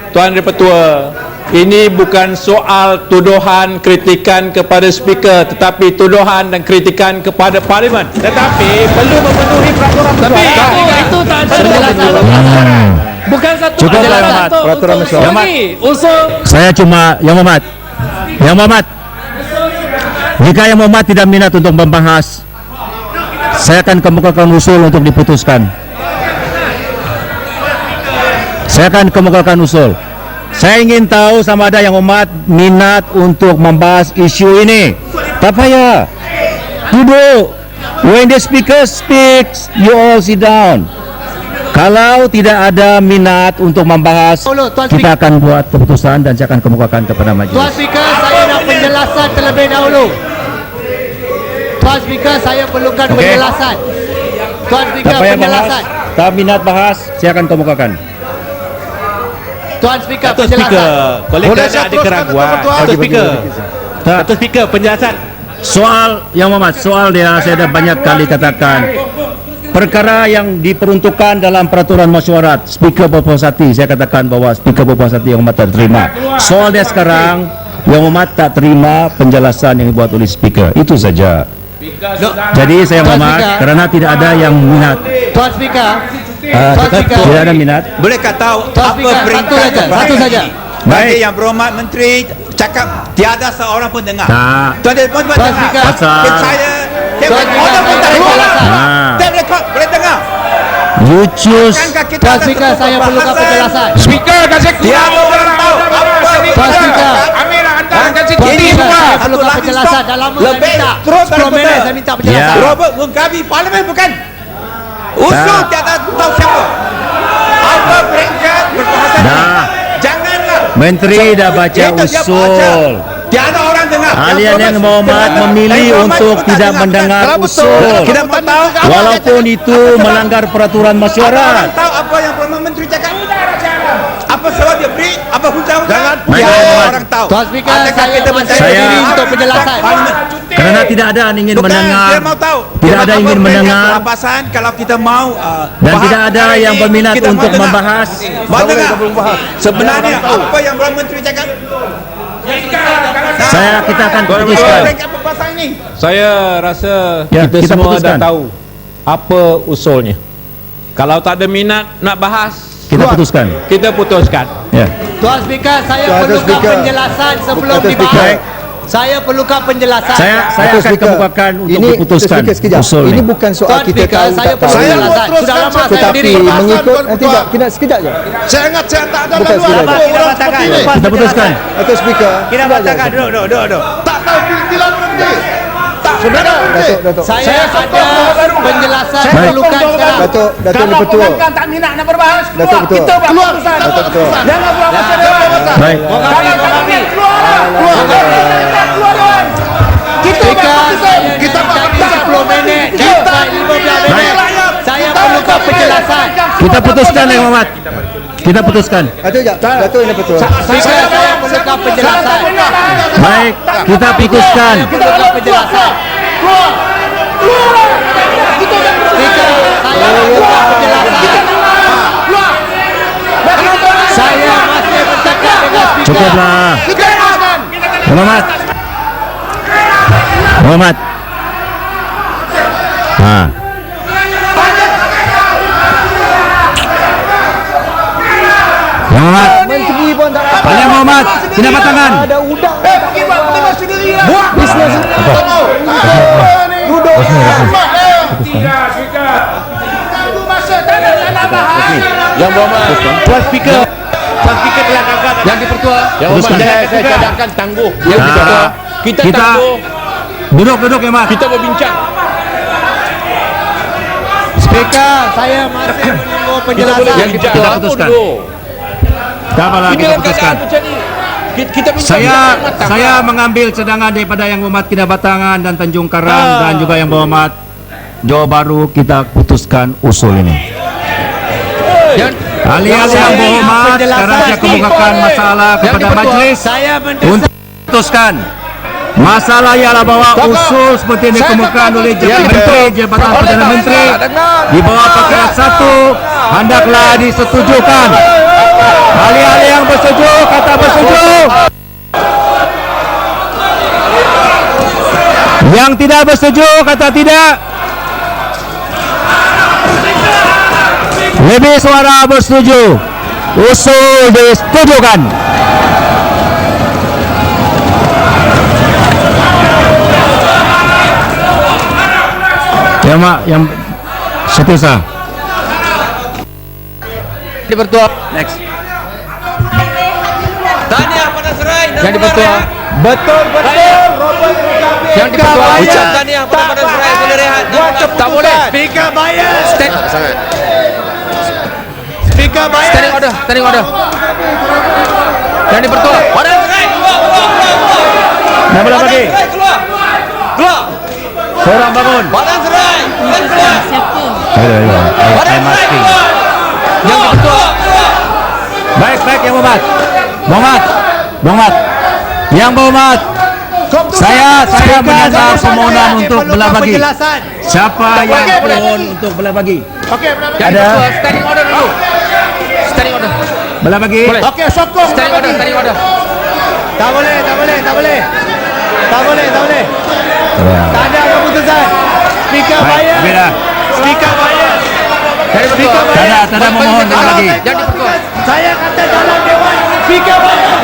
S2: Tuan Dipertua, ini bukan soal tuduhan kritikan kepada speaker, tetapi tuduhan dan kritikan kepada parlimen. Tetapi perlu memenuhi peraturan mesyuarat.
S10: Itu tak ada penjelasan. Bukan satu
S3: Cukup,
S10: penjelasan
S3: Yang Amat.
S10: untuk
S3: Peraturan mesyuarat.
S10: ini usul
S3: Saya cuma Yang Muhammad. Yang Muhammad. Jika Yang Muhammad tidak minat untuk membahas, saya akan kemukakan usul untuk diputuskan. Saya akan kemukakan usul. Saya ingin tahu sama ada Yang Muhammad minat untuk membahas isu ini. Tak payah. Duduk. When the speaker speaks, you all sit down. Kalau tidak ada minat untuk membahas,
S8: Tuan
S3: kita akan buat keputusan dan saya akan kemukakan kepada
S8: Tuan
S3: majelis.
S8: Speaker, saya nak penjelasan terlebih dahulu. Tuan Speaker, saya perlukan
S3: Okey.
S8: penjelasan. Tuan
S3: Tak
S8: Speaker,
S3: payah bahas.
S8: penjelasan.
S3: Tak minat bahas, saya akan kemukakan.
S8: Tuan Speaker,
S7: Datuk
S8: penjelasan.
S7: Speaker, oleh
S5: Boleh
S7: kerana
S5: saya
S7: ada
S5: teruskan,
S7: keraguan.
S5: Tuan-tuan?
S7: Datuk Speaker,
S3: Tak.
S7: Datuk Speaker, penjelasan.
S3: Soal Yang Muhammad, soal dia saya dah banyak kali katakan. Perkara yang diperuntukkan dalam peraturan mesyuarat, Speaker berpuas hati, saya katakan bahawa Speaker berpuas hati Yang Muhammad tak terima. Soal dia sekarang, Yang Muhammad tak terima penjelasan yang dibuat oleh Speaker. Itu saja. Jadi saya
S8: Tuan
S3: Muhammad,
S8: Speaker.
S3: kerana tidak ada yang minat,
S8: Tuan Speaker, Tuan Speaker.
S3: tidak ada minat.
S9: Bolehkah tahu
S8: Tuan
S9: apa
S8: Speaker,
S9: peringkat
S8: satu saja,
S9: kepada
S8: satu saja.
S9: bagi
S3: Baik.
S9: Yang Berhormat Menteri cakap tiada seorang pun dengar.
S3: Tak.
S9: Tuan Dipertua
S8: Tuan
S9: dengar.
S8: Speaker.
S3: Pasal.
S9: Tape
S8: Tuan Speaker,
S9: recorder pun
S8: saya
S9: tak dengar.
S8: penjelasan.
S3: Ha.
S9: Tape record boleh dengar.
S3: You choose.
S9: Bukankah kita
S8: Tuan
S9: ada
S8: Speaker,
S9: satu
S8: saya perlukan
S9: pembahasan?
S8: penjelasan.
S2: Speaker kasih
S9: Tiada orang tahu apa
S8: Tuan Speaker.
S2: Amira hantar kasih
S8: Tuan
S2: cuti
S8: Speaker,
S2: semua.
S8: saya perlukan penjelasan. Dah lama saya
S9: Lebih
S8: minta.
S9: terus
S8: 10 minit
S9: betul.
S8: saya minta penjelasan.
S3: Ya.
S9: Robert Mugabe Parlimen bukan. Usul
S3: Tak.
S9: tiada tahu siapa. Apa peringkat berbahasa ini?
S3: Dah.
S9: Janganlah.
S3: Menteri dah baca
S9: Itu dia
S3: usul.
S9: baca. Tiada orang dengar.
S3: Yang Muhammad memilih untuk tidak mendengar usul.
S9: Kita mau tahu
S3: Walaupun itu melanggar peraturan
S9: Orang
S3: mesyuarat.
S9: tahu apa yang Perdana Menteri cakap. Apa sebab dia beri? Apa hujah-hujah?
S3: Baik,
S9: Tiada
S3: Muhammad.
S9: orang tahu.
S8: Tuan Speaker,
S9: Adakah
S8: saya
S9: kita
S8: masih
S9: percaya
S3: berdiri
S8: untuk penjelasan.
S9: Parlimen?
S3: Kerana tidak ada yang ingin
S9: Bukan,
S3: mendengar.
S9: dia mau tahu.
S3: Tidak ada yang ingin mendengar.
S9: Kelapasan kalau kita mau
S3: Dan
S9: bahas
S3: tidak ada
S9: hari
S3: yang
S9: ini,
S3: berminat
S9: kita
S3: untuk
S9: mau dengar.
S3: membahas.
S9: Mau dengar. Sebenarnya apa yang Perdana Menteri cakap?
S3: Kita akan putuskan.
S9: Apa pasal ini?
S7: Saya rasa
S3: Ya,
S7: kita
S3: kita
S7: semua
S3: putuskan.
S7: dah tahu apa usulnya. Kalau tak ada minat nak bahas,
S3: Kita putuskan.
S7: kita putuskan.
S3: Ya.
S10: Tuan Speaker, saya
S6: Tuan
S10: perlukan
S6: Speaker.
S10: penjelasan sebelum
S6: Tuan
S10: dibahas.
S6: Speaker.
S10: Saya perlukan penjelasan.
S3: Saya akan kemukakan untuk diputuskan usul
S6: Ini
S3: ni.
S6: bukan soal
S10: Tuan
S6: kita
S10: Speaker,
S6: tahu
S10: saya
S6: tak tahu.
S10: perlu
S5: Saya mau
S10: penjelasan.
S5: teruskan
S10: Sudah lama saya
S6: Tetapi
S10: berdiri.
S6: mengikut tidak, sekejap je.
S5: Saya ingat saya tak ada
S6: Bukan
S5: lalu
S6: sudah.
S5: apa
S10: Kita
S5: orang
S10: batalkan.
S5: seperti ini.
S3: Kita putuskan.
S6: Datuk Speaker.
S10: Kita batalkan. Duduk.
S5: Tak tahu bila berhenti. Tak sebenarnya berhenti.
S6: Datuk.
S10: Saya ada penjelasan
S3: Baik.
S10: perlukan sekarang.
S6: Datuk Yang Bertua.
S10: tak minat nak berbahas,
S6: Datuk Bertua.
S10: kita buat
S5: Keluar.
S10: keputusan.
S6: Datuk Bertua.
S10: Jangan buat masa depan.
S3: Baik.
S10: Kita buat 10 minit. Kita 15 minit. Saya perlukan penjelasan.
S3: Kita putuskan Yang Hormat. Kita putuskan.
S6: Datuk Yang Bertua.
S10: Speaker, saya perlukan penjelasan.
S3: Baik, kita putuskan.
S10: Saya perlukan penjelasan. Speaker, saya perlukan penjelasan. Saya masih bercakap dengan speaker.
S3: Cukuplah. Yang Hormat. Yang Hormat. Ha. Yang Hormat.
S6: Menteri pun tak dapat.
S3: Yang Hormat. Tidak tangan.
S6: Ada udang.
S5: Buat bisnes.
S6: Duduk.
S7: Yang berhormat, Tuan Speaker telah gagal. Yang di-Pertua, Yang Hormat,
S3: Teruskan.
S7: saya cadangkan tangguh. Yang
S3: Ah.
S7: di-Pertua, kita tangguh,
S3: Duduk Yang Hormat.
S7: kita berbincang.
S10: Speaker, saya masih menunggu
S7: Kita boleh
S10: penjelasan.
S7: bincang.
S3: Kita
S7: Tangguh
S3: putuskan.
S7: dulu.
S3: Tak apalah,
S7: Ini
S3: kita
S7: dalam
S3: putuskan.
S7: keadaan macam ni. Kita bincang.
S3: Saya mengambil cadangan daripada Yang Berhormat Kina Batangan dan Tanjung Karang dan juga Yang Berhormat Johor Bahru. Kita putuskan usul ini. Alih-alih Yang Berhormat sekarang saya kemukakan masalah kepada majlis
S10: Saya mendesak
S3: untuk putuskan. Masalah ialah bahawa usul seperti yang dikemukakan oleh Jabatan Perdana Menteri di bawah perkara 1 hendaklah disetujukan. Alih-alih yang bersetuju kata bersetuju. Yang tidak bersetuju kata tidak. Lebih suara bersetuju. Usul disetujukan. Yang setiasa.
S7: Di-Pertua.
S3: Next.
S9: Tahniah pada Serai.
S7: Yang di-Pertua.
S6: Betul.
S7: Yang di-Pertua.
S9: Ucap tahniah pada Serai. Boleh rehat.
S7: Tak boleh.
S10: Speaker bias.
S7: Standing order. Yang di-Pertua.
S9: Pada Serai. Keluar.
S3: Nak bola bagi.
S9: Keluar.
S3: Seorang bangun.
S9: Pada Serai. Keluar. Pada
S3: I'm
S9: Serai.
S3: asking.
S9: Keluar. Yang Bertua.
S3: Baik, Yang Berhormat. Berhormat. Yang Berhormat. Saya menyatakan permohonan untuk belah bagi.
S10: Penjelasan.
S3: Siapa yang mohon untuk belah bagi?
S7: Yang
S3: Ada.
S7: di-Pertua. Standing order dulu. Standing order.
S3: Belah bagi.
S7: Boleh.
S5: Okey, sokong.
S7: Standing order.
S10: Tak boleh. Tak ada keputusan. Speaker
S3: Baik,
S10: bias.
S3: okey dah.
S10: Speaker bias.
S7: Yang di-Pertua.
S3: Tak ada memohon belah bagi.
S7: Yang di-Pertua.
S10: Saya kata dalam dewan. Speaker bias.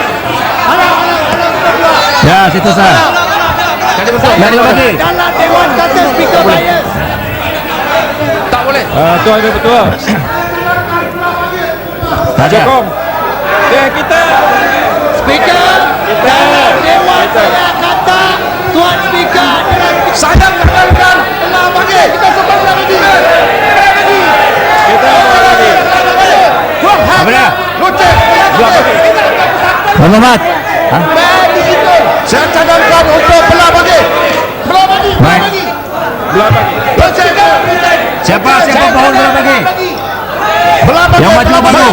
S10: Alang.
S3: Ya, situ sah.
S7: Yang di-Pertua.
S3: Yang belah bagi.
S10: Dalam dewan kata speaker bias.
S7: Tak boleh.
S3: Tuan Yang Bertua. Tak ada.
S10: Speaker. Dalam dewan saya kata Tuan Speaker adalah
S5: Saya mengatakan belah bagi. Kita sebut belah bagi.
S3: Apa dia?
S5: Locek.
S3: Yang Berhormat.
S5: Saya cadangkan untuk belah bagi.
S3: Baik.
S5: Locek.
S3: Siapa mohon belah bagi?
S5: Belah bagi.
S3: Yang maju baru.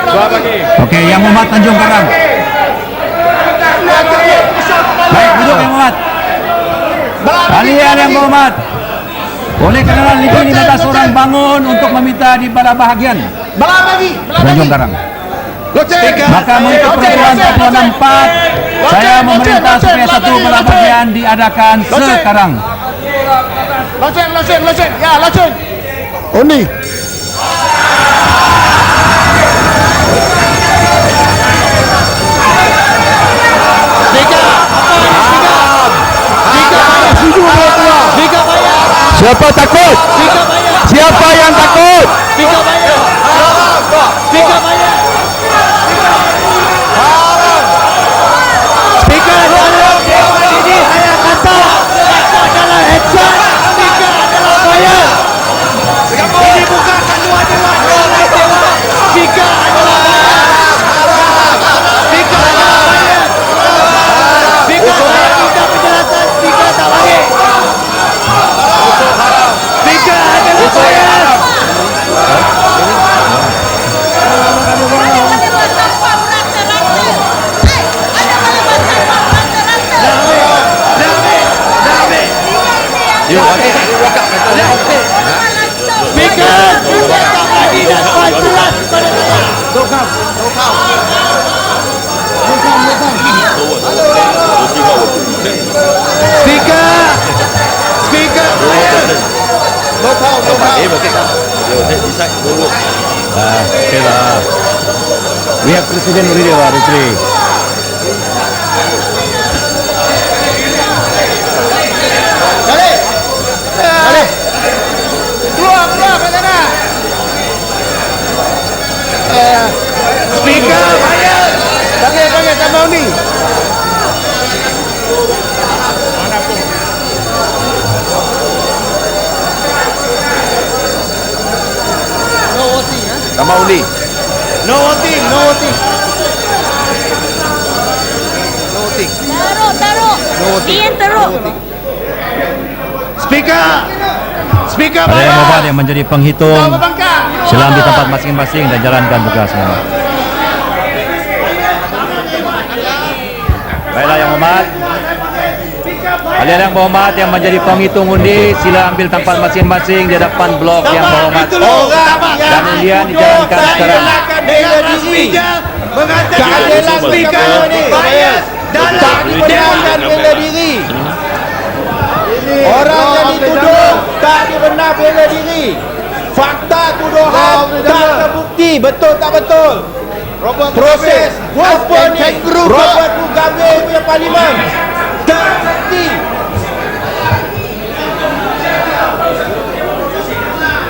S5: Belah bagi.
S3: Okey, Yang Berhormat Tanjung Karang. Baik, Kalian yang berhormat, oleh kerana lebih 15 orang bangun untuk meminta di belah bahagian Tanjung Karang. Maka mengikut peraturan 46.4, saya memerintah supaya satu belah bahagian diadakan sekarang.
S5: Loceng. Ya, loceng. Undi.
S3: Siapa takut? Siapa yang takut? Okay lah. We have president already, Retri.
S5: Keluar kat sana. Speaker bayar. Panggil sama Undi.
S4: Sama Undi.
S5: No voting.
S1: Taruh. Dian teruk.
S5: Speaker
S3: Ada yang
S5: bayar.
S3: mohon yang menjadi penghitung,
S5: Bangkang.
S3: sila ambil tempat masing-masing dan jalankan tugasnya. Baiklah yang hormat. Kalian yang berhormat yang menjadi penghitung undi, sila ambil tempat masing-masing di depan blok yang berhormat. Dan undian dijalankan sekarang.
S5: Keadilan speaker ni. Tak dibenarkan bela diri. Orang yang dituduh tak dibenar bela diri. Fakta tuduhan tak terbukti. Betul tak betul? Proses apa ni? Robert Mugabe punya parlimen tak bukti.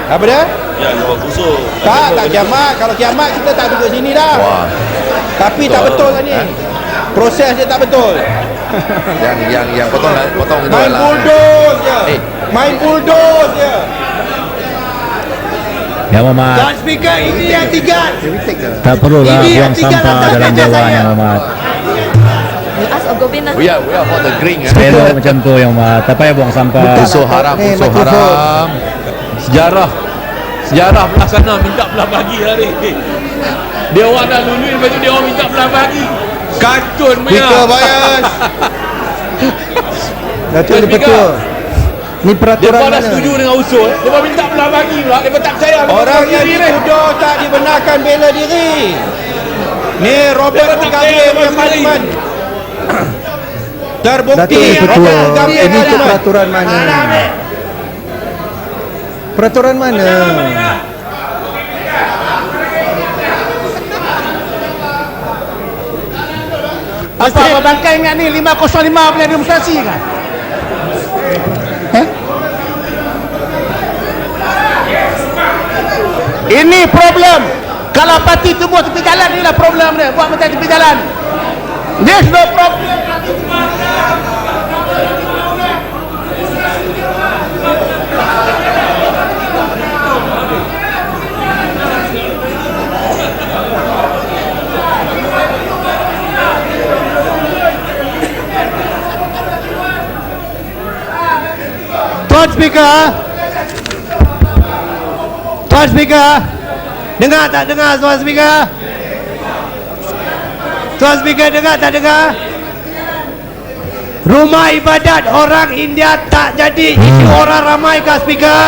S5: Apa dia?
S4: Ya, jawab khusus.
S5: Tak kiamat. Kalau kiamat kita tak duduk sini dah. Tapi tak betul lah ni. Proses dia tak betul.
S4: Yang potong itu
S5: Main
S4: adalah
S5: bulldoze je. Main bulldoze je.
S3: Yang hormat,
S5: Tuan Speaker, ini yang tiga.
S3: tak perlulah buang sampah dalam dewan yang hormat.
S1: You ask Ogobin lah.
S4: we are for the green.
S3: Elok macam tu yang hormat, tak payah buang sampah.
S4: Usul haram.
S7: Sejarah belah sana minta belah bagi hari ni. Dia orang dah lulus, lepas tu dia orang minta belah bagi. Kacun punya.
S6: Speaker bias. Datuk ni betul. Ni peraturan
S7: Dia dah
S6: mana?
S7: setuju dengan usul. Dia minta belah bagi pula. Dia tak percaya.
S5: Orang yang dituduh tak dibenarkan bela diri. Ni Robert Mugabe punya parlimen. Terbukti
S6: Datuk ni
S5: Robert
S6: betul.
S5: Mugabe
S6: Ini tu
S5: parlimen.
S6: peraturan mana? Peraturan mana?
S5: Apa bangkai ingat ni 505 punya demonstrasi kan? Ini problem. Kalau parti tu buat tepi jalan, inilah problem dia. Buat macam tepi jalan. There's no problem. Tuan Speaker, dengar tak dengar Tuan Speaker? Tuan Speaker dengar tak dengar?
S10: Rumah ibadat orang India tak jadi isu orang ramai kah speaker?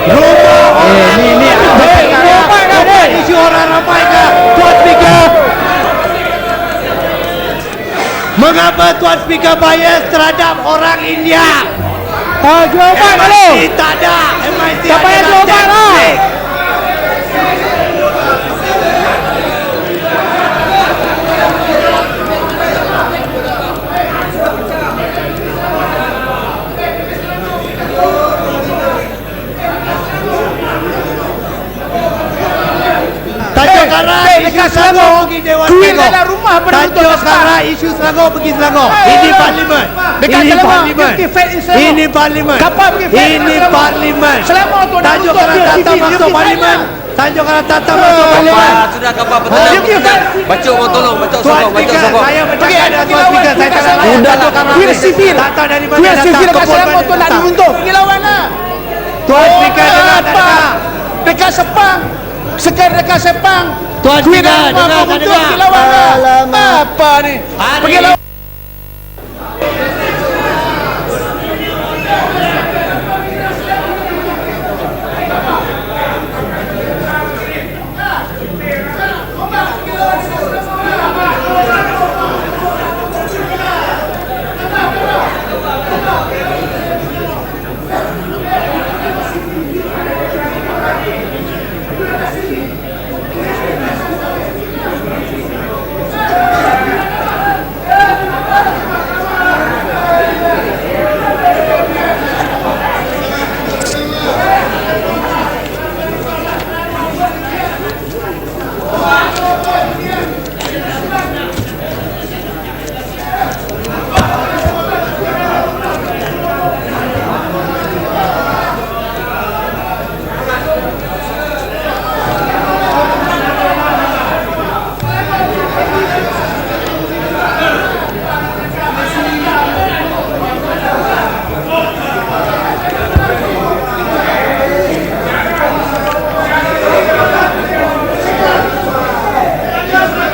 S10: Rumah orang bukan isu orang ramai kah Tuan Speaker? Mengapa Tuan Speaker bias terhadap orang India?
S8: Jawapan dulu.
S10: MIC tak ada. MIC
S8: Siapa yang
S10: adalah
S8: jawapan lah?
S10: Netflix. Tanjung Karang isu Selangor pergi Dewan
S8: Kuil
S10: Selangor.
S8: dalam rumah betul-betul
S10: Tanjung Karang isu Selangor pergi Selangor. Ini parlimen.
S8: Dekat
S10: Ini
S8: Selangor,
S10: parlimen.
S8: pergi fake in Selangor.
S10: Ini parlimen.
S8: Kapal pergi fake
S10: Ini
S8: Selangor.
S10: parlimen.
S8: Selangor tu nak
S10: Tanjung
S8: tutup
S10: Karang
S8: dia
S10: tak
S8: TV,
S10: masuk
S8: dia
S10: parlimen. Tanjung Karang tak masuk parlimen.
S11: Sudah kapal
S8: Dia pergi fake.
S11: Baca orang tolong, baca
S10: Tuan
S11: sokong, baca
S10: Speaker,
S11: sokong.
S10: saya bercakap
S8: Pergi,
S10: dengan
S8: pergi
S10: Tuan
S8: lawan,
S10: Speaker. Saya
S8: pergi
S10: tak
S8: kat
S10: nak
S8: Selangor.
S10: Tanjung Karang.
S8: Kuil sivil.
S10: Tak tahu dari mana
S8: Kuil
S10: datang.
S8: sivil dekat
S10: kebun
S8: Selangor
S10: mana
S8: tu nak
S10: datang.
S8: diruntuh. Pergi lawan lah.
S10: Tuan Speaker dengar tak dengar?
S8: Dekat Sepang. Sekarang dekat Sepang.
S10: Tuan
S8: Kuil
S10: Speaker
S8: dalam rumah
S10: dengar tak
S8: betul,
S10: dengar?
S8: pergi lawan lah. Apa ni? Pergi lawan.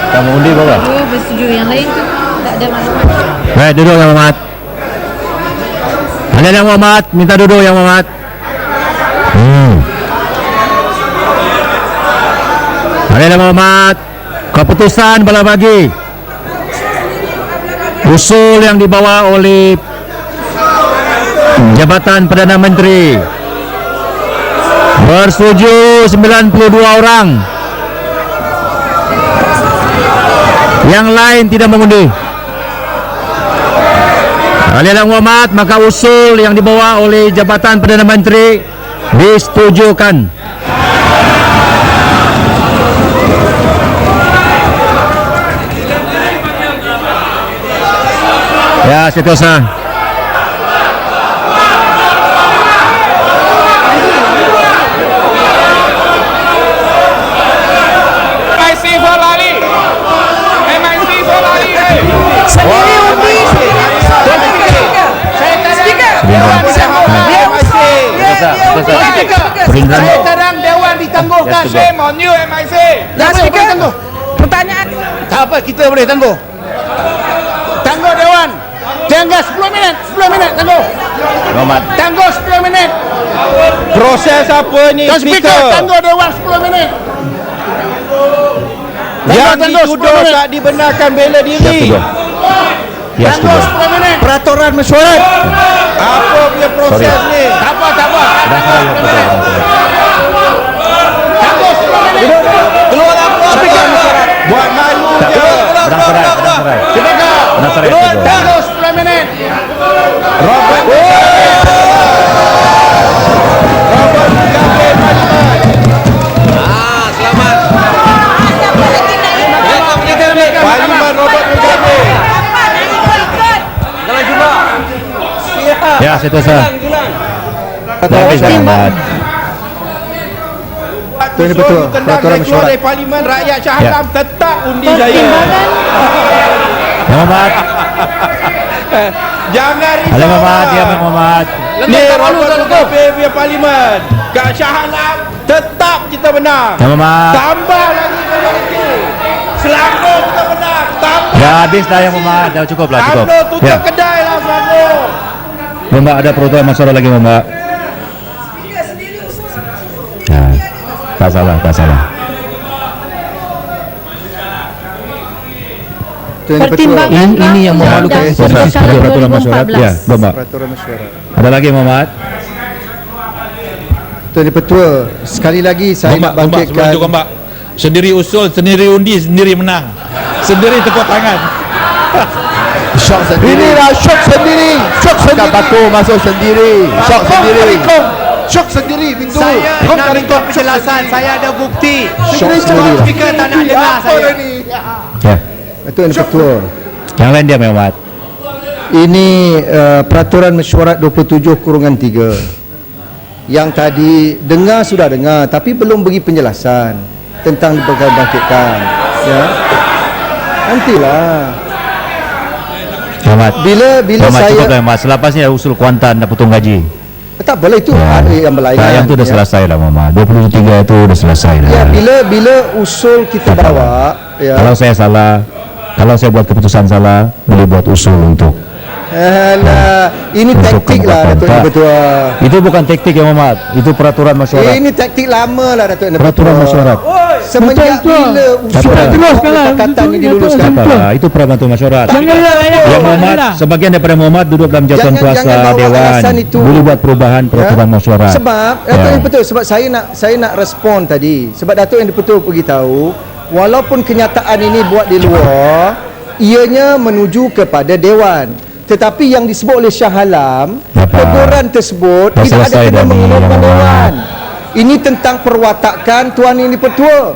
S3: Tak mau undi bawah.
S1: Oh, bersetuju. Yang lain tak ada maklumat.
S3: Baik, duduk Yang Hormat. Ada Yang Hormat, minta duduk Yang Hormat. Ada Yang Hormat. Keputusan bola bagi usul yang dibawa oleh Jabatan Perdana Menteri bersetuju 92 orang. Yang lain tidak mengundi. Oleh Yang Hormat, maka usul yang dibawa oleh Jabatan Perdana Menteri disetujukan. Ya, seterusnya.
S8: Sendiri undi. Saya kadang Dewan Saya kadang Dewan ditangguhkan.
S11: Shame on you, MIC.
S8: Siapa yang boleh tangguh? Pertanyaan. Tak apa, kita boleh tangguh. Tangguh Dewan. Tangguh 10 minit. 10 minit tangguh. Tangguh 10 minit.
S2: Proses apa ni,
S8: Tuan Speaker,
S2: Speaker?
S8: tangguh Dewan 10 minit.
S2: Yang
S8: tangguh 10
S2: dituduh
S8: minit.
S2: tak dibenarkan bela diri.
S3: Ya,
S8: Tangguh
S3: setuju.
S8: 10 minit.
S6: Peraturan mesyuarat.
S2: Apa punya proses ni?
S8: Tak apa, tak apa. Tangguh 10 minit.
S11: Keluar apa?
S2: Buat malu je.
S3: Pedang serai.
S8: Speaker,
S3: Pedang serai.
S8: tangguh 10 minit.
S2: Robert
S11: Ah, selamat.
S2: Parlimen Robert Mugabe.
S11: Jangan jumpa.
S3: Ya, seterusnya. Habis Yang Hormat.
S2: Betul betul. Peraturan mesyuarat dari Parlimen rakyat Shah
S3: Ya.
S2: Alam tetap undi saya.
S3: Yang Hormat.
S2: Jangan risau.
S3: Yang Hormat, Yang Hormat.
S2: Ni Robert Mugabe punya Parlimen. Kat Shah Alam tetap kita menang.
S3: Yang Hormat.
S2: Tambah lagi kalau itu. Selangor kita menang. Tambah.
S3: Dah habis dah yang Muhammad. Dah cukup lah, cukup.
S10: UMNO tutup
S3: Ya.
S10: kedai lah UMNO.
S3: Muhammad ada peraturan masyarakat lagi Muhammad. Ya. Tak salah, tak salah.
S1: Pertimbangan
S3: Ini yang memalukan proses peraturan masyarakat. Ya, Muhammad.
S6: Peraturan mesyuarat.
S3: Ada lagi Muhammad?
S6: Tuan Ketua, sekali lagi saya nak bangkitkan.
S9: Mbak. Sendiri usul, sendiri undi, sendiri menang. Sendiri tepuk tangan.
S5: Syok sendiri. Inilah syok sendiri. Syok sendiri. Batu masuk sendiri. Syok sendiri. Syok sendiri pintu.
S10: Saya nak minta penjelasan. Saya ada bukti.
S6: Syok sendiri.
S10: Speaker tak nak dengar saya.
S3: Ya.
S6: Tuan Ketua,
S3: Yang lain dia Muhammad.
S6: ini peraturan mesyuarat 27/3. Yang tadi dengar sudah dengar tapi belum bagi penjelasan tentang dibangkitkan. Ya. Nantilah.
S3: Muhammad.
S6: Bila
S3: Muhammad,
S6: saya
S3: cukup lah Muhammad. Selepasnya usul Kuantan dan potong gaji.
S6: tak boleh itu ada yang berlainan.
S3: Nah, yang tu dah
S6: ya.
S3: selesai lah Muhammad. 23 itu dah selesai dah.
S6: Ya, bila usul kita bawa, ya.
S3: Kalau saya salah, kalau saya buat keputusan salah, boleh buat usul untuk
S6: Alah, ini
S3: untuk
S6: taktik lah Datuk
S3: tak.
S6: Ketua.
S3: Itu bukan taktik ya Muhammad. Itu peraturan masyarakat.
S6: Ini taktik lama lah Datuk
S3: Peraturan masyarakat.
S6: Semenjak bila usul Pakatan ini diluluskan.
S3: Katalah, itu peraturan masyarakat. Yang Muhammad, sebagian daripada Muhammad duduk dalam jawatan
S6: Jangan
S3: kuasa
S6: bawa
S3: Dewan.
S6: alasan itu.
S3: Boleh buat perubahan peraturan masyarakat.
S6: Sebab Datuk yang betul, sebab saya nak respon tadi. Sebab Datuk yang betul beritahu, walaupun kenyataan ini buat di luar, ianya menuju kepada Dewan. Tetapi yang disebut oleh Shah Alam, teguran tersebut
S3: Dah
S6: tidak ada
S3: selesai
S6: kena
S3: dah ni,
S6: mengenalkan
S3: ya.
S6: Dewan. Ini tentang perwatakan Tuan Yang Di-Pertua.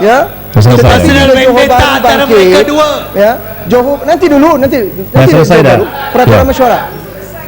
S6: Ya.
S3: Dah selesai.
S6: Tetapi bila Johor
S10: Vendetta
S6: Bahru
S10: antara mereka
S6: bangkit,
S10: dua.
S6: ya, Johor nanti
S3: selesai
S6: Johor
S3: dah.
S6: Bahru, peraturan
S3: Ya.
S6: mesyuarat.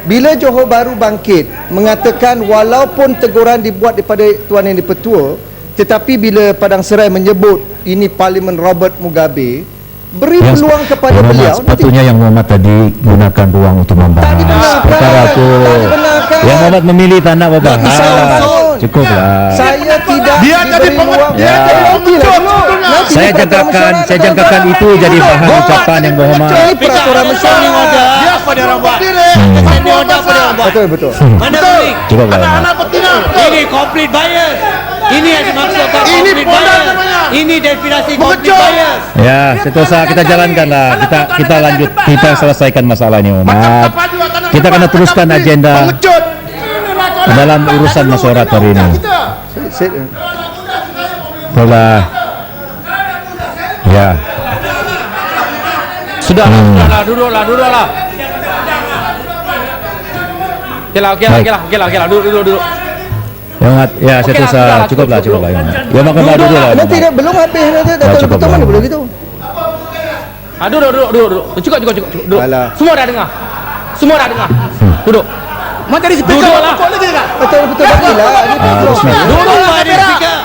S6: Bila Johor Bahru bangkit mengatakan walaupun teguran dibuat daripada Tuan Yang Di-Pertua, tetapi bila Padang Serai menyebut ini Parlimen Robert Mugabe, beri
S3: Yang
S6: peluang kepada
S3: Muhammad,
S6: beliau.
S3: sepatutnya yang Muhammad tadi gunakan ruang untuk membahas
S6: dibenarkan.
S3: perkara itu.
S6: Tak dibenarkan.
S3: Yang Muhammad memilih tak nak membahas. Cukuplah.
S6: Saya tidak
S5: Dia jadi
S6: diberi ruang.
S3: Ya.
S6: Nanti
S3: Saya
S6: di peraturan
S3: jangkakan
S6: mesyuarat
S3: itu jadi bahan ucapan yang Muhammad.
S6: Ini peraturan
S10: Standing
S6: mesyuarat.
S10: order. Apa dia orang buat? Standing order apa dia orang buat?
S6: Betul.
S10: Mana ruling?
S3: Cukuplah Muhammad.
S10: Ini complete bias. Ini yang dimaksudkan complete bias. Ini definisi complete bias.
S3: Ya, seterusnya kita jalankanlah. Kita lanjut. Kita selesaikan masalah ini Muhammad. Kita akan teruskan agenda dalam urusan masyarakat hari ini. Itulah. Ya.
S2: Sudahlah, duduklah. Okeylah, duduk.
S3: Yang Muhammad, ya seterusnya cukuplah. Yang Muhammad. Yang makan dah duduk lah.
S6: Nanti dia belum habis nanti Datuk
S3: cukup
S6: Ketua mana
S3: lah.
S6: boleh gitu.
S2: Duduk. Cukup. Duduk.
S6: Alah.
S2: Semua dah dengar. Duduk.
S10: Mana tadi speaker?
S2: Duduklah.
S6: Betul bagilah.
S10: Duduklah dia speaker.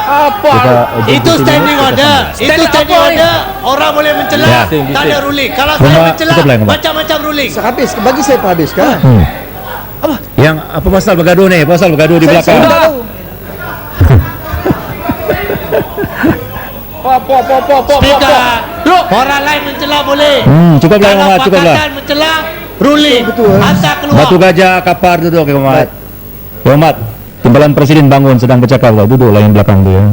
S3: Kita
S10: Itu standing order. Itu standing order. Orang boleh mencela.
S3: Ya.
S10: Tak ada ruling. Kalau
S3: Muhammad,
S10: saya mencela,
S3: cukuplah, Muhammad.
S10: macam-macam ruling.
S6: Habis bagi saya habiskan.
S3: Yang apa pasal bergaduh ni? Pasal bergaduh di belakang.
S6: Saya tak tahu.
S10: Speaker. Orang lain mencela boleh.
S3: Cukuplah
S10: Kalau
S3: Muhammad, cukuplah.
S10: pakatan mencela, ruling.
S6: Betul.
S10: Hantar keluar.
S3: Batu Gajah kapar duduk Muhammad. Muhammad, timbalan presiden bangun sedang bercakap lah. Duduklah yang belakang dia.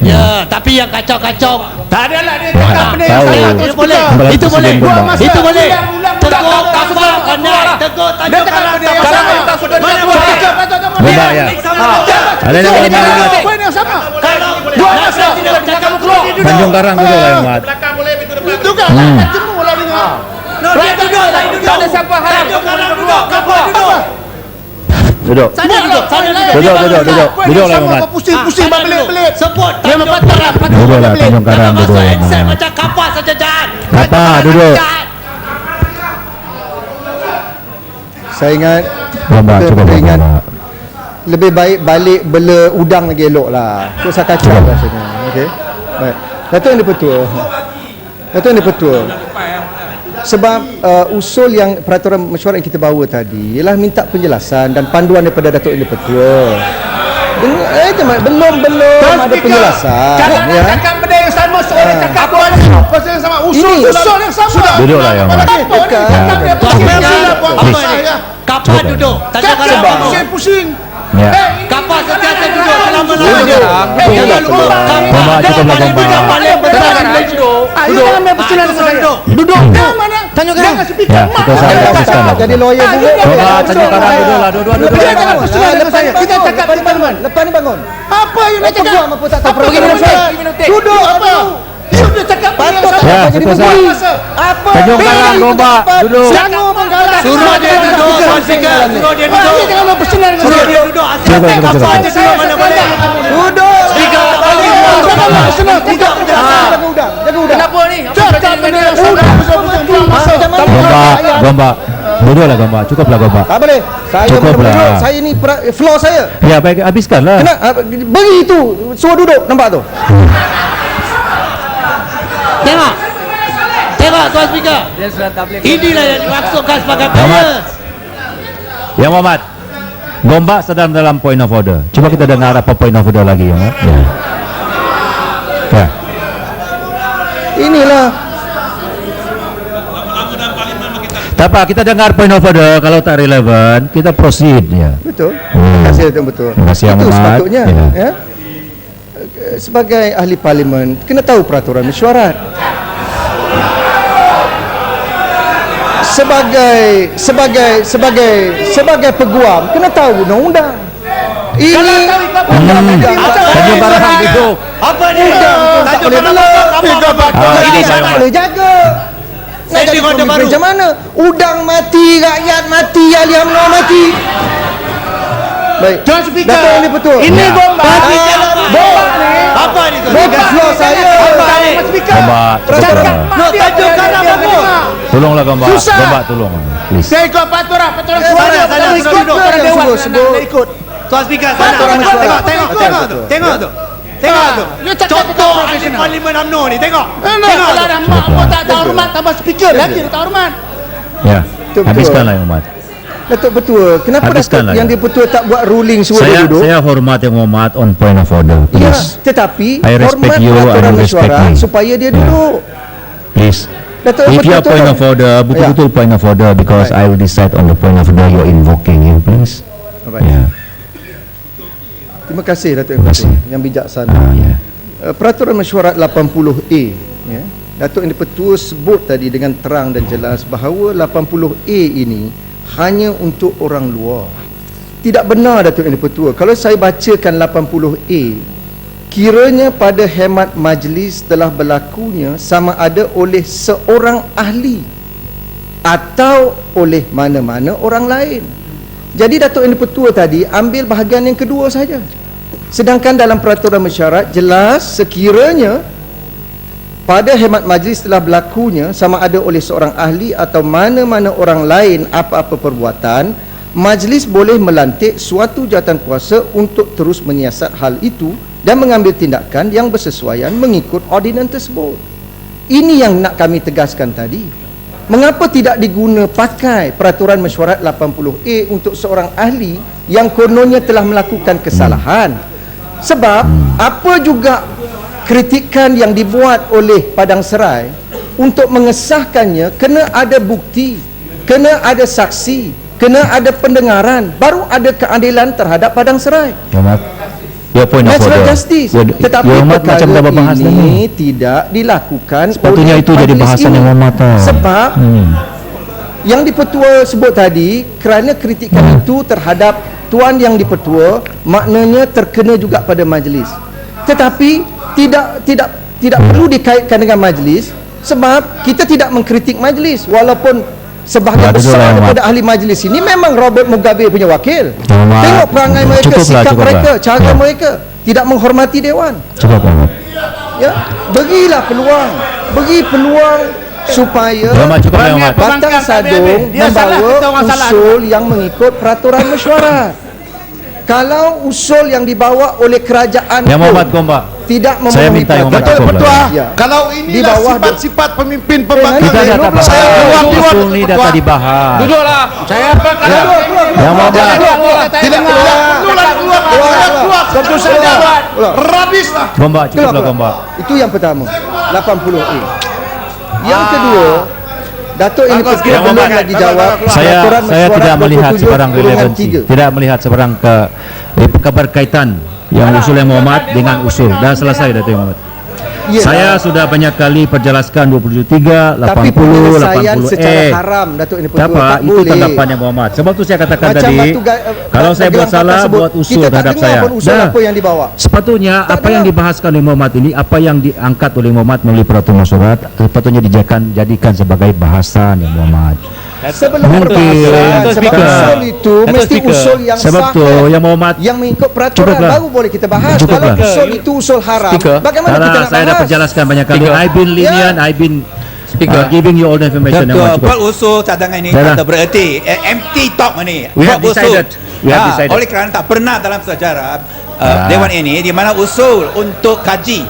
S10: Ya, tapi yang kacau-kacau tak adalah dia cakap benda yang
S3: tahu.
S10: salah. Tidak boleh.
S3: Timbalan
S10: Itu boleh.
S3: presiden pun
S10: Itu boleh. Tegur kapal pandai. Tegur tajuk karang tak salah. Mana boleh?
S3: Benda ya. Ada yang Muhammad.
S10: Kalau Nasir tidak bercakap keluar.
S3: Tanjung Karang duduklah Muhammad.
S10: Rakyat duduk. Tak ada siapa halang. Tanjung Karang duduk. Kapal duduk.
S3: Duduk.
S10: Sana duduk.
S3: Duduklah Muhammad.
S5: Pusing belit-belit.
S10: Sebut Tanjung Karang.
S3: Duduklah Tanjung Karang duduk
S10: Saya
S3: Muhammad.
S10: macam kapal saja jahat.
S3: Kapal duduk.
S6: Saya ingat
S3: Muhammad, cukup
S6: ingat
S3: Muhammad.
S6: lebih baik balik bela udang lagi elok lah. Tu saya kacau rasanya. Okey. Baik. Datuk Yang Di-Pertua. Sebab usul yang peraturan mesyuarat yang kita bawa tadi ialah minta penjelasan dan panduan daripada Datuk Yang Di-Pertua. Belum ada penjelasan.
S5: Jangan cakap benda yang sama seorang Apa pasal yang sama? Usul yang sama.
S3: Duduklah yang Muhammad.
S10: Kapal duduk. Tanya kalau kamu.
S5: Pusing.
S3: Ya.
S10: Kapal sentiasa duduk selama-lamanya. Jangan lupa.
S3: Gomba, cukuplah Gomba.
S5: Duduk. Mana? Tanya kan.
S3: Ya, kita saya habiskan.
S6: Jadi lawyer dulu.
S3: Gomba, Tanjung Karang, duduklah. Duduk.
S6: Kita cakap di bangun. Lepas ni bangun.
S5: Apa yang nak cakap?
S6: Gua mampu tak tahu peraturan.
S5: Duduk apa? Sudah cakap
S6: Patut tak
S3: Ya,
S6: jadi
S3: kita
S6: begini. Apa?
S3: Tanjung Karang, Gomba, duduk.
S6: Jangan menggalak.
S10: Suruh dia duduk, Tuan Speaker. Suruh dia duduk.
S5: Jangan bersenang dengan
S10: Suruh
S5: saya.
S10: dia duduk.
S3: Cuba,
S10: Asalkan kapal dia duduk mana-mana.
S6: Duduk.
S10: Speaker,
S5: Jangan bersenang.
S10: tidak menjelaskan.
S6: Jaga udang. Jaga udang.
S1: Kenapa ni?
S5: Cakap dengan saya.
S3: Gomba. Duduklah Gomba, cukuplah Gomba.
S6: Tak boleh. Saya
S3: Cukuplah.
S6: duduk. Saya ni floor saya.
S3: Ya, baik, habiskanlah.
S6: Kena beri itu. Suruh duduk. Nampak tu?
S10: Tengok. Tengok Tuan Speaker. Inilah yang dimaksudkan sebagai fairness.
S3: Yang Muhammad, Gomba sedang dalam point of order. Cuba kita dengar apa point of order lagi, Muhammad. Ya. Ya.
S6: Inilah.
S3: Tak apa, kita dengar point of order. Kalau tak relevan, kita proceed ya.
S6: Betul. Terima kasih Tuan Betul.
S3: Terima kasih,
S6: Itu
S3: Ahmad.
S6: sepatutnya.
S3: Ya.
S6: Ya. Sebagai ahli parlimen, kena tahu peraturan mesyuarat. Sebagai peguam, kena tahu undang-undang. Ini
S3: Tanjung Karang duduk.
S10: Apa ni? Tanjung Karang
S6: ini saya boleh jaga.
S10: Saya
S6: Nak jadi
S10: tengok dia
S6: pemimpin
S10: baru.
S6: macam mana? Udang mati, rakyat mati, ahli UMNO mati. Baik.
S5: Tuan Speaker.
S6: Datuk ini betul.
S5: Ini Gomba.
S10: Apa ni Tuan
S6: Bukan
S10: Speaker?
S6: floor saya.
S3: Gomba, cukuplah.
S10: No, Tanjung Karang bagus.
S3: Tolonglah Gomba.
S5: Susah.
S3: Gomba, tolong. Please.
S5: Saya ikut peraturan suara.
S10: Sana,
S5: Ikut
S10: suruh duduk.
S5: peraturan dewan.
S6: Suruh
S5: Ikut.
S10: Tuan Speaker, sana.
S6: Peraturan mesyuarat.
S10: Tengok tu. Tengok tu. Tengok tu.
S5: Dia cakap
S10: Contoh ahli
S5: profesional.
S10: parlimen UMNO ni, tengok.
S5: Kalau
S10: Tengok tu.
S5: dah mak pun tak tahu hormat, tambah speaker lagi dia tak hormat.
S3: Ya.
S6: Betul.
S3: Habiskanlah yang Muhammad.
S6: Datuk betul. Kenapa
S3: Habiskanlah,
S6: Datuk yang
S3: ya.
S6: dia betul tak buat ruling suruh dia duduk?
S3: Saya hormat yang Muhammad on point of order.
S6: Ya,
S3: Please.
S6: tetapi
S3: I respect
S6: hormat
S3: you and
S6: peraturan
S3: you respect
S6: mesyuarat
S3: me.
S6: supaya dia
S3: Ya.
S6: duduk.
S3: Please.
S6: Datuk
S3: If you are point of order, betul-betul point of order, because I will decide on the point of order you're invoking you, please.
S6: Baik.
S3: Ya.
S6: Terima kasih Datuk
S3: Terima kasih.
S6: yang bijaksana.
S3: Ya.
S6: Peraturan mesyuarat 80A ya. Datuk Yang Di-Pertua sebut tadi dengan terang dan jelas bahawa 80A ini hanya untuk orang luar. Tidak benar Datuk Yang Di-Pertua. Kalau saya bacakan 80A, kiranya pada hemat majlis telah berlakunya sama ada oleh seorang ahli atau oleh mana-mana orang lain. Jadi Datuk Yang Di-Pertua tadi ambil bahagian yang kedua saja. Sedangkan dalam peraturan mesyuarat jelas sekiranya pada hemat majlis telah berlakunya sama ada oleh seorang ahli atau mana-mana orang lain apa-apa perbuatan, majlis boleh melantik suatu jawatan kuasa untuk terus menyiasat hal itu dan mengambil tindakan yang bersesuaian mengikut ordinan tersebut. Ini yang nak kami tegaskan tadi. Mengapa tidak diguna pakai peraturan mesyuarat 80A untuk seorang ahli yang kononnya telah melakukan kesalahan? Sebab apa juga kritikan yang dibuat oleh Padang Serai untuk mengesahkannya kena ada bukti, kena ada saksi, kena ada pendengaran, baru ada keadilan terhadap Padang Serai.
S3: Muhammad, your point of
S6: Natural
S3: order.
S6: justice.
S3: Your-
S6: Tetapi
S3: your Muhammad macam dah berbahas
S6: perkara
S3: ni.
S6: ini tidak dilakukan
S3: Sepatutnya
S6: oleh
S3: itu jadi
S6: majlis
S3: bahasan
S6: ini.
S3: yang Muhammad tahu.
S6: Sebab yang Di-Pertua sebut tadi, kerana kritikan itu terhadap Tuan Yang Di-Pertua, maknanya terkena juga pada majlis. Tetapi tidak perlu dikaitkan dengan majlis, sebab kita tidak mengkritik majlis, walaupun sebahagian
S3: Betul lah,
S6: besar
S3: Ahmad.
S6: daripada ahli majlis ini memang Robert Mugabe punya wakil.
S3: Ahmad.
S6: Tengok perangai mereka,
S3: Cukuplah,
S6: sikap
S3: cukuplah.
S6: mereka, cara
S3: Ya.
S6: mereka tidak menghormati dewan.
S3: Cukup Muhammad.
S6: Ya, berilah peluang, bagi peluang supaya
S3: Muhammad, cukup lah Muhammad.
S6: Batang Sadung
S5: Dia salah,
S6: membawa
S5: kita orang salah.
S6: usul yang mengikut peraturan mesyuarat. Kalau usul yang dibawa oleh kerajaan
S3: Yang
S6: pun
S3: Muhammad Gomba.
S6: tidak
S3: Saya
S6: memenuhi
S3: minta yang Muhammad
S6: peraturan,
S3: cukup lah.
S6: Ya.
S5: Kalau
S6: Di
S5: inilah
S6: bawah
S5: sifat-sifat pemimpin
S6: nanti
S5: pembangkang
S3: Kita dah tak bahas.
S5: saya keluar
S3: Usul ni dah tadi bahas.
S5: Duduklah. Saya apa kalau
S3: Yang Muhammad.
S5: tidak keluar. Tentu saja. Rabis lah.
S3: Gomba, cukuplah Gomba.
S6: Itu yang pertama. 80A. Yang kedua, Datuk ini belum lagi jawab
S3: Saya
S6: peraturan
S3: tidak
S6: mesyuarat
S3: melihat
S6: 27
S3: sebarang
S6: kurungan
S3: relevansi,
S6: 3.
S3: tidak melihat sebarang keberkaitan yang usul yang Muhammad dengan usul. Dah selesai Datuk Muhammad.
S6: Ya.
S3: Saya sudah banyak kali perjelaskan 23, 80,
S6: Tapi penyelesaian
S3: 80A.
S6: secara haram Datuk ini
S3: Tak apa, itu tanggapan yang Muhammad. Sebab tu saya katakan
S6: Macam
S3: tadi,
S6: batu
S3: kalau saya buat
S6: gelang
S3: salah,
S6: tersebut,
S3: buat usul
S6: kita tak
S3: terhadap
S6: dengar
S3: saya.
S6: pun usul apa yang dibawa.
S3: Sepatutnya
S6: Tak
S3: apa yang
S6: dengar.
S3: dibahaskan oleh Muhammad ini, apa yang diangkat oleh Muhammad melalui peraturan masyarakat, sepatutnya jadikan sebagai bahasan yang Muhammad.
S6: Sebelum
S3: Mungkin.
S6: perbahasan, sebab
S3: Speaker.
S6: usul itu
S7: Datuk
S6: mesti
S7: Speaker.
S6: usul yang
S3: Sebab
S6: sah
S3: tu yang Muhammad
S6: yang mengikut peraturan
S3: Cukuplah.
S6: baru boleh kita bahas.
S3: Cukuplah.
S6: Kalau usul itu usul haram,
S2: Speaker.
S6: bagaimana kita
S3: Salah,
S6: nak
S3: saya dah
S6: bahas?
S3: perjelaskan banyak kali.
S2: Speaker.
S3: I've been lenient, I've been giving you all the information yang
S9: Betul,
S3: cukup.
S9: buat usul cadangan ini
S3: Dah lah.
S9: tak bererti empty talk ni.
S3: We have
S9: Buat usul.
S3: decided. We have decided.
S9: Oleh kerana tak pernah dalam sejarah Dewan ini di mana usul untuk kaji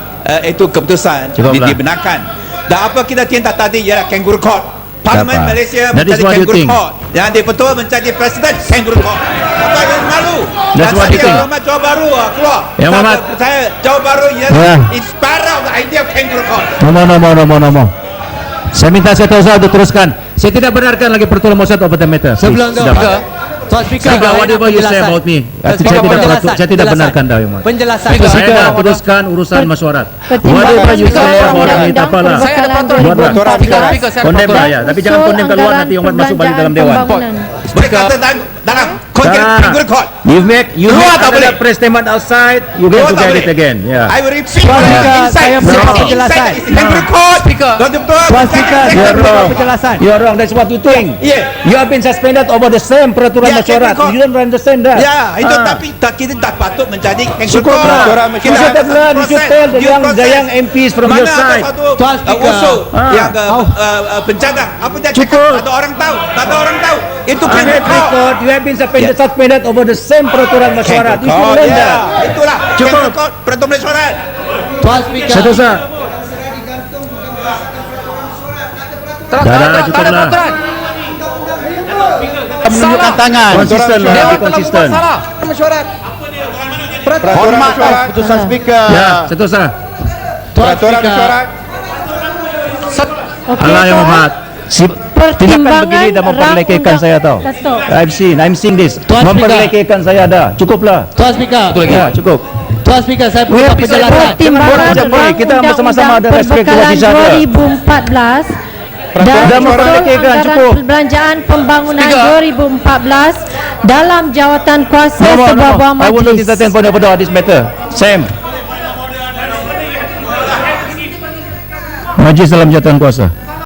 S9: itu keputusan
S3: Cukuplah.
S9: dibenarkan. Dan apa kita tindak tadi ialah kangaroo court. Parlimen
S3: Dapat.
S9: Malaysia
S3: That is
S9: menjadi
S3: what you
S9: kangaroo
S3: think.
S9: court. Yang di-Pertua menjadi presiden kangaroo court. Apa yang malu?
S3: That's what you think.
S9: Muhammad Johor Bahru keluar.
S3: Ya, Muhammad.
S9: Saya Johor Bahru
S3: Ya.
S9: ialah inspired of the idea of kangaroo court.
S3: No. Saya minta saya tahu untuk teruskan. Saya tidak benarkan lagi peraturan masyarakat over the matter.
S10: Sebelum tu,
S3: Sudah.
S10: Tuan Speaker,
S3: Speaker, whatever you say about me, saya tidak benarkan dah, Muhammad.
S10: Penjelasan.
S3: Saya dah teruskan urusan masyarakat. Whatever you say about me, tak apalah. Buatlah. Kondem lah ya, tapi jangan kondem keluar nanti umat masuk balik dalam dewan.
S9: Boleh kata dalam kangaroo court.
S3: You
S9: Keluar tak
S3: make
S9: boleh.
S3: another press statement outside, you get to get it again. Yeah.
S9: I will repeat
S10: Tuan Speaker, saya
S9: inside.
S10: minta
S9: No.
S10: penjelasan.
S9: Inside is kangaroo court.
S10: Speaker.
S9: Tuan-tuan.
S10: Tuan Speaker, saya
S3: You're
S10: minta
S3: wrong.
S10: penjelasan.
S3: You're wrong. That's what you think.
S9: Yeah.
S3: You have been suspended over the same peraturan
S9: Yeah,
S3: masyarakat.
S9: kangaroo
S3: You don't understand that.
S9: Ya, itu
S3: Ah.
S9: tapi kita tak patut menjadi kangaroo
S3: Cukup
S9: court.
S3: lah.
S9: Kita
S3: You should
S9: ada
S3: have learned, you should tell the
S9: due
S3: young
S9: process.
S3: MPs from
S9: Mana
S3: your
S9: ada
S3: side.
S9: satu
S10: Tuan Speaker.
S9: usul yang
S3: Ah.
S9: penjaga. Apa dia
S3: Cukup.
S9: cakap? Tak ada orang tahu. Tak ada orang tahu. Itu
S3: On
S9: kangaroo
S3: that
S9: court.
S3: record, you have been suspended over the same peraturan masyarakat. You should learn that.
S9: Itulah
S3: Cukup.
S9: kangaroo court peraturan masyarakat.
S10: Tuan Speaker.
S3: Satu sah. Dah, cukuplah.
S10: Menunjukkan tangan.
S3: Konsisten lah, be konsisten.
S6: Mesyuarat.
S5: Hormat keputusan speaker.
S3: Ya, satu sah.
S10: Tuan Speaker.
S3: Allah yang Muhammad. Tindakan begini dah memperlekehkan saya tau.
S1: Datuk.
S3: I'm seeing this.
S10: Tuan Speaker.
S3: Memperlekehkan saya dah. Cukuplah.
S10: Tuan Speaker.
S3: Ya, cukup.
S10: Tuan Speaker, saya minta penjelasan.
S1: Pertimbangan
S3: Jangan boleh. Kita sama-sama ada respect to
S1: Perbekalan
S3: each other.
S1: 2014 dan
S3: Dah
S1: usul
S3: memperlekehkan,
S1: anggaran
S3: cukup.
S1: perbelanjaan pembangunan 2014 dalam jawatan kuasa
S3: No,
S1: sebuah
S3: I will not
S1: majlis.
S3: entertain further this matter. Sam. Majlis dalam jawatan kuasa.